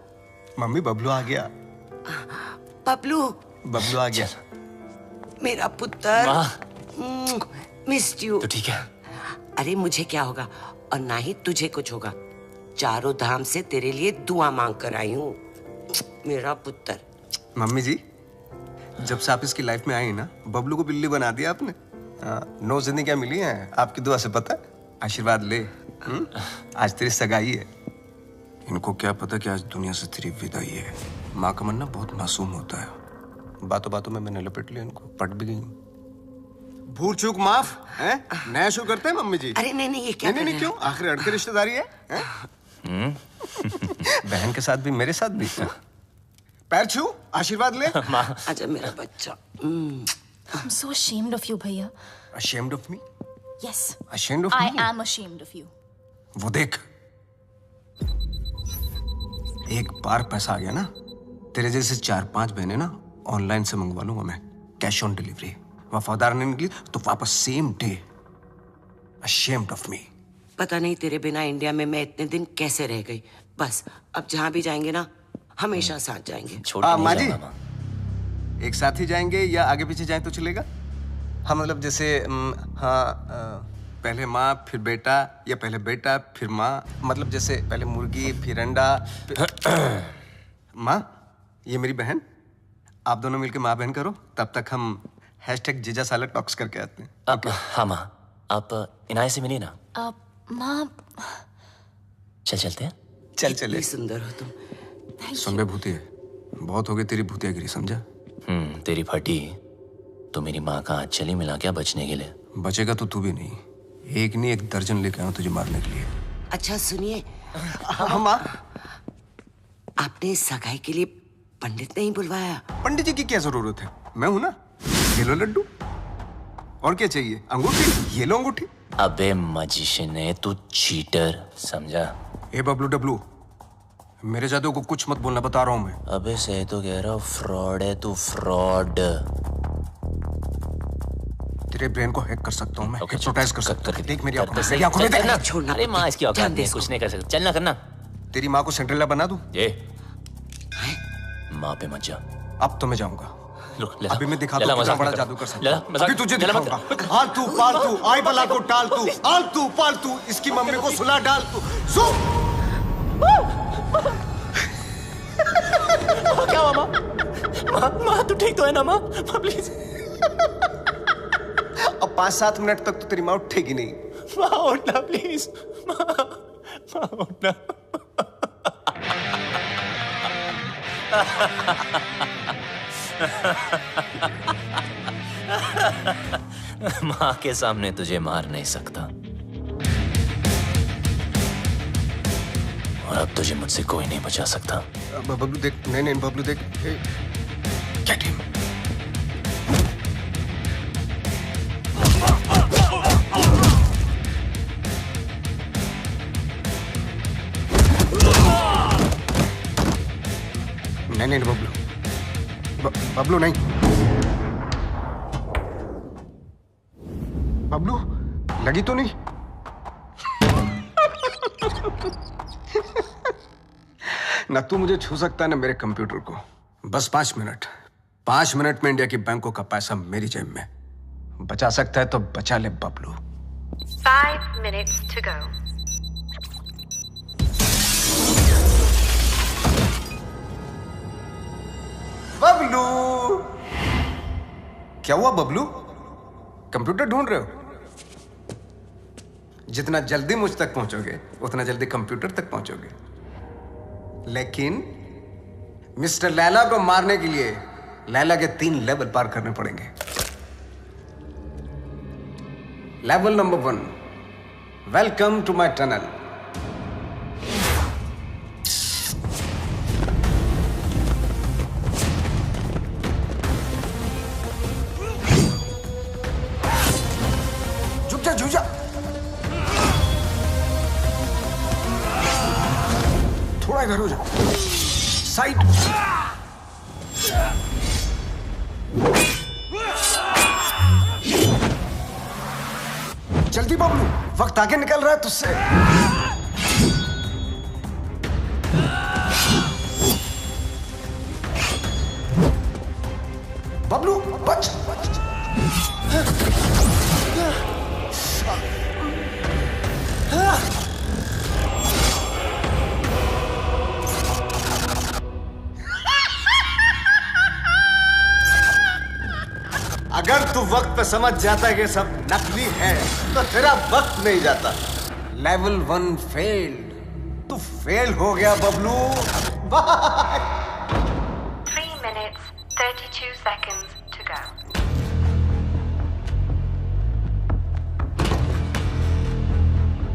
मम्मी, बबलू आ गया। बबलू। बबलू आ गया। मेरा पुत्र। Missed you. तो ठीक है। अरे मुझे क्या होगा और ना ही तुझे कुछ होगा। चारों धाम से तेरे लिए दुआ मांग कर आई हूँ, मेरा पुत्र। मम्मी जी, जब से आप इसकी लाइफ में आई ना, बबलू को बिल्ली बना दिया आपने। 9 जिंदगियां मिली हैं आपकी दुआ से, पता है? आशीर्वाद ले। आज तेरी सगाई है। इनको क्या पता कि आज दुनिया से तेरी विदाई है। माँ का मन ना बहुत मासूम होता है। बातों बातों में मैंने लपेट लिया इनको, पट भी गई। भूल चूक माफ है? नया शो करते हैं मम्मी जी। अरे नहीं, ये क्या? नहीं, क्यों? आखिर अड़के रिश्तेदारी है? बहन के साथ भी, मेरे साथ भी। पैर छू, आशीर्वाद ले। आजा मेरा बच्चा। I'm so ashamed of you, भैया। Ashamed of me? Yes. Ashamed of I me? am ashamed of you. वो देख, एक बार पैसा आ गया ना, तेरे जैसे 4-5 बहनें ना ऑनलाइन से मंगवा लूंगा मैं, कैश ऑन डिलीवरी। वफादार नहीं निकली तो वापस same day. Ashamed of me. पता नहीं तेरे बिना इंडिया में मैं इतने दिन कैसे रह गई। बस अब जहाँ भी जाएंगे ना, हमेशा साथ जाएंगे। माँ जी, एक साथ ही जाएंगे या आगे पीछे जाएं तो चलेगा? हाँ, मतलब जैसे पहले माँ फिर बेटा, या पहले बेटा फिर माँ, मतलब जैसे पहले मुर्गी फिर अंडा माँ, ये मेरी बहन, आप दोनों मिलकर माँ बहन करो, तब तक हम #जीजा साला टॉक्स करके आते हैं। हाँ माँ, आप इनाय से मिलिए ना। माँ, चलते हैं। चल चले। सुंदर हो तुम। सुन बे भूतिया, बहुत हो गई तेरी भूतियागिरी, समझा? तेरी फटी तो मेरी माँ का हाथ चली मिला क्या बचने के लिए? बचेगा तो तू भी नहीं, एक नहीं 1 दर्जन लेके आऊं तुझे मारने के लिए। अच्छा सुनिए, माँ, आपने सगाई के लिए पंडित नहीं बुलवाया? पंडित जी की क्या जरूरत है, मैं हूं ना। ये लो लड्डू, और क्या चाहिए? अंगूठी, ये लो अंगूठी। अबे मजिशियन है तू, चीटर, समझा? ए बबलू डब्लू, मेरे जादू को कुछ मत बोलना, बता रहा हूं मैं। अबे सही तो कह रहा हूँ, फ्रॉड है तू, फ्रॉड। तेरे ब्रेन को हैक कर सकता हूँ मैं, हिप्नोटाइज कर सकता हूँ। देख मेरी आंखों में, सही मेरी आंखों में देख। छोड़ना। अरे माँ इसकी औकात नहीं है, कुछ नहीं कर सकता, चलना करना। तेरी माँ को सेंट्रेला बना दूं? ये माँ पे मत जा। अब तो मैं जाऊंगा। अभी मैं दिखा दूं लला, कितना मजाक बड़ा नहीं जादू कर। कर सकता लला, हूं। मजाक- अभी तुझे लला, मत दिखाऊंगा। आलतू पालतू आई बला को टाल तू, आलतू पालतू इसकी मम्मी को सुला डाल तू। क्या हुआ माँ? माँ तू ठीक तो है ना माँ? प्लीज। अब 5-7 मिनट तक तो तेरी माँ उठेगी नहीं। माँ उठना प्लीज, माँ उठना। माँ के सामने तुझे मार नहीं सकता, और अब तुझे मुझसे कोई नहीं बचा सकता। बबलू देख, नहीं बबलू देख, गेट हिम। नहीं बबलू, बबलू नहीं। बबलू लगी तो नहीं? ना तू मुझे छू सकता है ना मेरे कंप्यूटर को। बस 5 मिनट, 5 मिनट में इंडिया की बैंकों का पैसा मेरी जेब में। बचा सकता है तो बचा ले Bablu. 5 minutes to go. Bablu, क्या हुआ बबलू? कंप्यूटर ढूंढ रहे हो? जितना जल्दी मुझ तक पहुंचोगे उतना जल्दी कंप्यूटर तक पहुंचोगे। लेकिन मिस्टर लैला को मारने के लिए लैला के 3 लेवल पार करने पड़ेंगे। Level number 1, welcome to my tunnel. झुक जा, थोड़ा इधर हो जा, साइड। जल्दी बबलू, वक्त आगे निकल रहा है तुझसे। बबलू बच। अगर तू वक्त पे समझ जाता है कि सब नकली है तो तेरा वक्त नहीं जाता। लेवल 1 फेल्ड, तू फेल हो गया Bablu. Bye. 3 minutes, 32 seconds to go.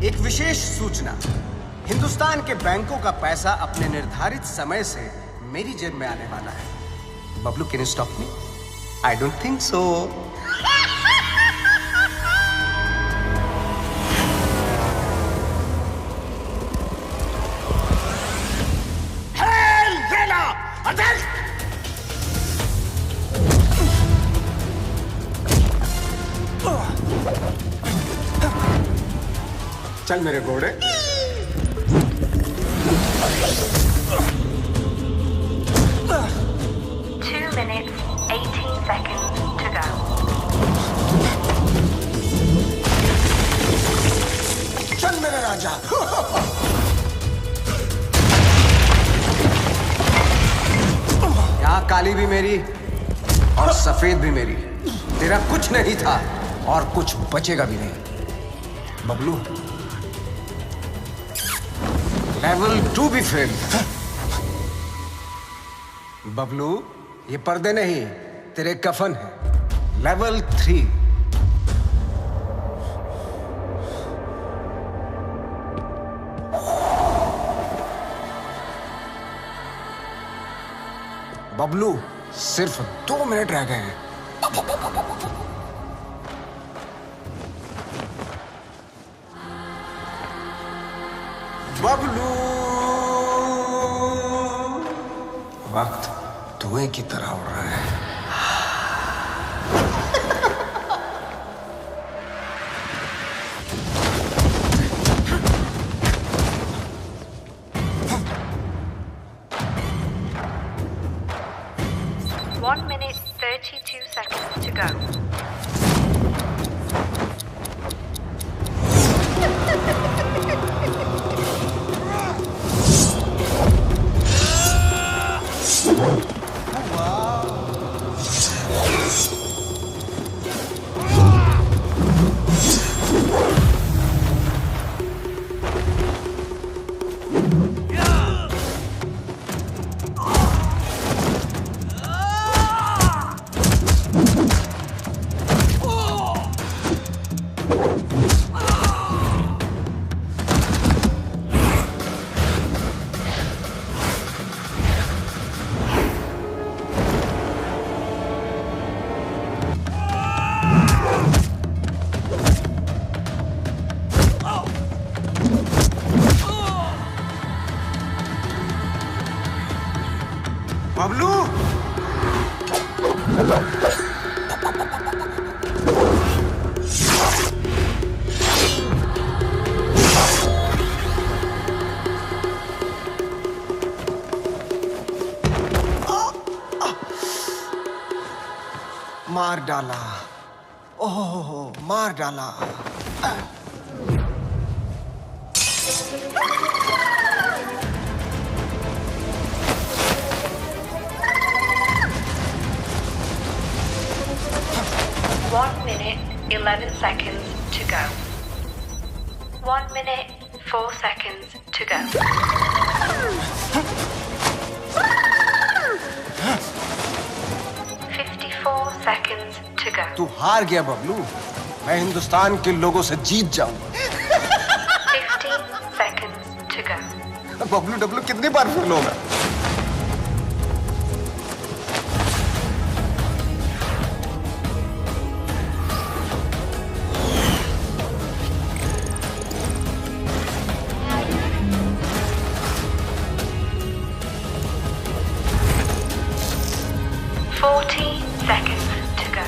एक विशेष सूचना, हिंदुस्तान के बैंकों का पैसा अपने निर्धारित समय से मेरी जेब में आने वाला है। Bablu, can you stop me? I don't think so. Hey, Lena! Attack! चल मेरे घोड़े। Two minutes, 18 seconds to go. चल मेरे राजा। यहाँ काली भी मेरी और सफेद भी मेरी। तेरा कुछ नहीं था और कुछ बचेगा भी नहीं। बबलू, लेवल 2 भी फेल। बबलू, ये पर्दे नहीं, तेरे कफन है। लेवल 3। बबलू, सिर्फ 2 मिनट रह गए हैं। बबलू, वक्त धुएं की तरह उड़ रहा है। One minute, 32 seconds to go. Bablu, मार डाला। ओह, मार डाला। One minute, 11 seconds to go. 1 minute, 4 seconds to go. 54 seconds to go. तू हार गया बबलू। मैं हिंदुस्तान के लोगों से जीत जाऊंगा। 15 seconds to go. Bablu Dablu कितनी बार फेल होगा? Seconds to go.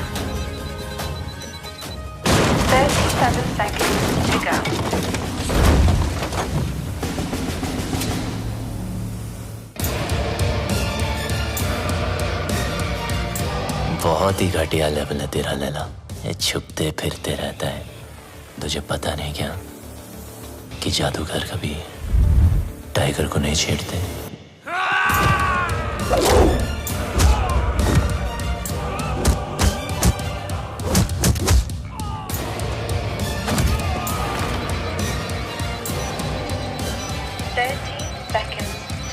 37 seconds to go. बहुत ही घटिया लेवल है तेरा लैला। ये छुपते फिरते रहता है। तुझे पता नहीं क्या कि जादूगर कभी टाइगर को नहीं छेड़ते।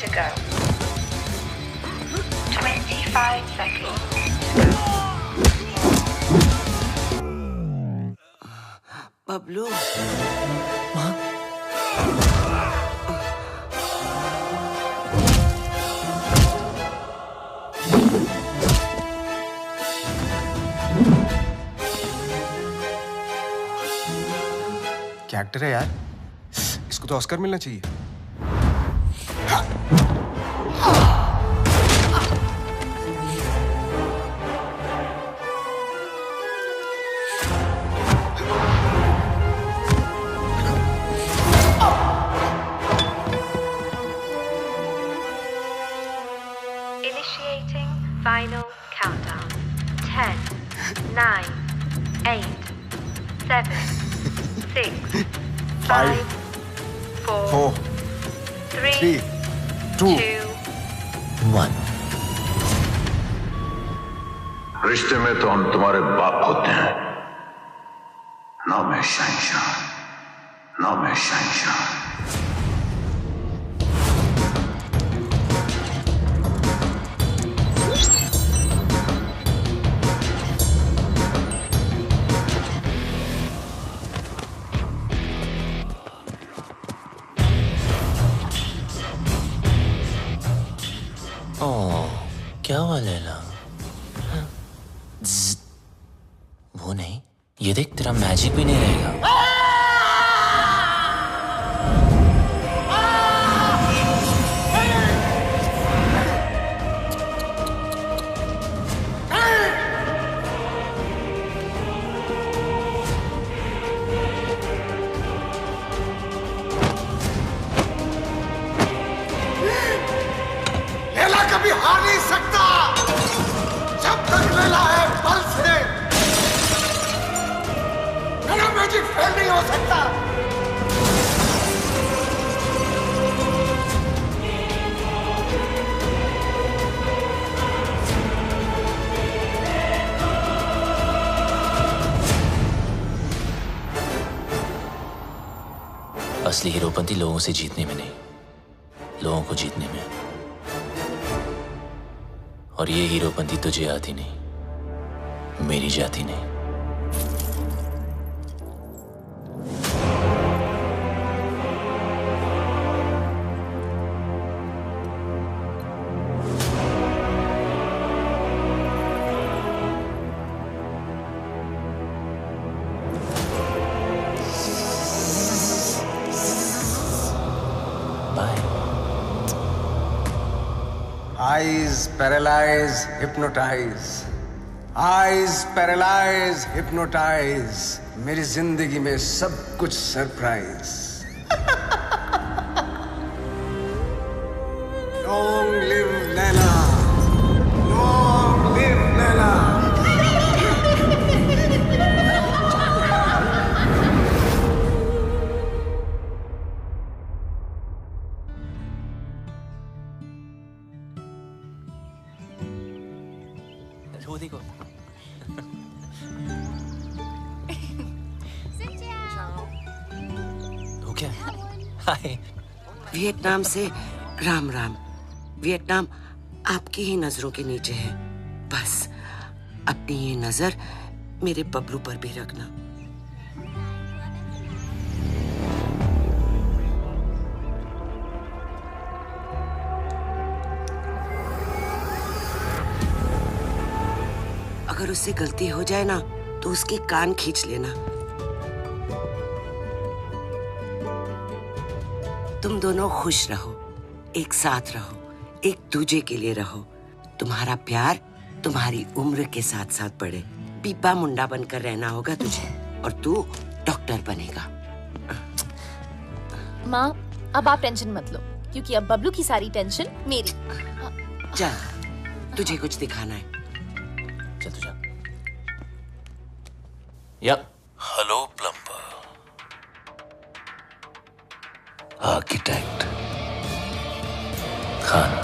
To go. 25 seconds to go. Bablu, क्या एक्टर है यार, इसको तो ऑस्कर मिलना चाहिए। Initiating final countdown. 10, 9, 8, 7, 6, 5, 4, 3, 2, 1। रिश्ते में तो हम तुम्हारे बाप होते हैं। ना मैं शहंशाह, ना मैं शहंशाह। क्या हुआ लैला? वो नहीं, ये देख तेरा मैजिक भी नहीं रहेगा। लैला कभी हार नहीं सकता जब तक लैला है पल्स है। मेरा मैजिक फेल नहीं हो सकता। असली हीरोपंती लोगों से जीतने में नहीं, लोगों को जीतने में। और ये हीरोपंती तुझे आती नहीं, मेरी जाती नहीं। Eyes paralyze, hypnotize. Eyes paralyze, hypnotize. मेरी जिंदगी में सब कुछ surprise. Long live Laila. Long live Laila. वो देखो। हो क्या? हाय। वियतनाम से राम राम। वियतनाम आपकी ही नजरों के नीचे है। बस अपनी ये नजर मेरे बबलू पर भी रखना। अगर उससे गलती हो जाए ना तो उसके कान खींच लेना। तुम दोनों खुश रहो, एक साथ रहो, एक दूजे के लिए रहो। तुम्हारा प्यार तुम्हारी उम्र के साथ साथ बढ़े। पीपा मुंडा बनकर रहना होगा तुझे और तू डॉक्टर बनेगा। माँ, अब आप टेंशन मत लो क्योंकि अब बबलू की सारी टेंशन मेरी। चल, तुझे कुछ दिखाना है। चल तू जा। या। Hello plumber, architect, Khan.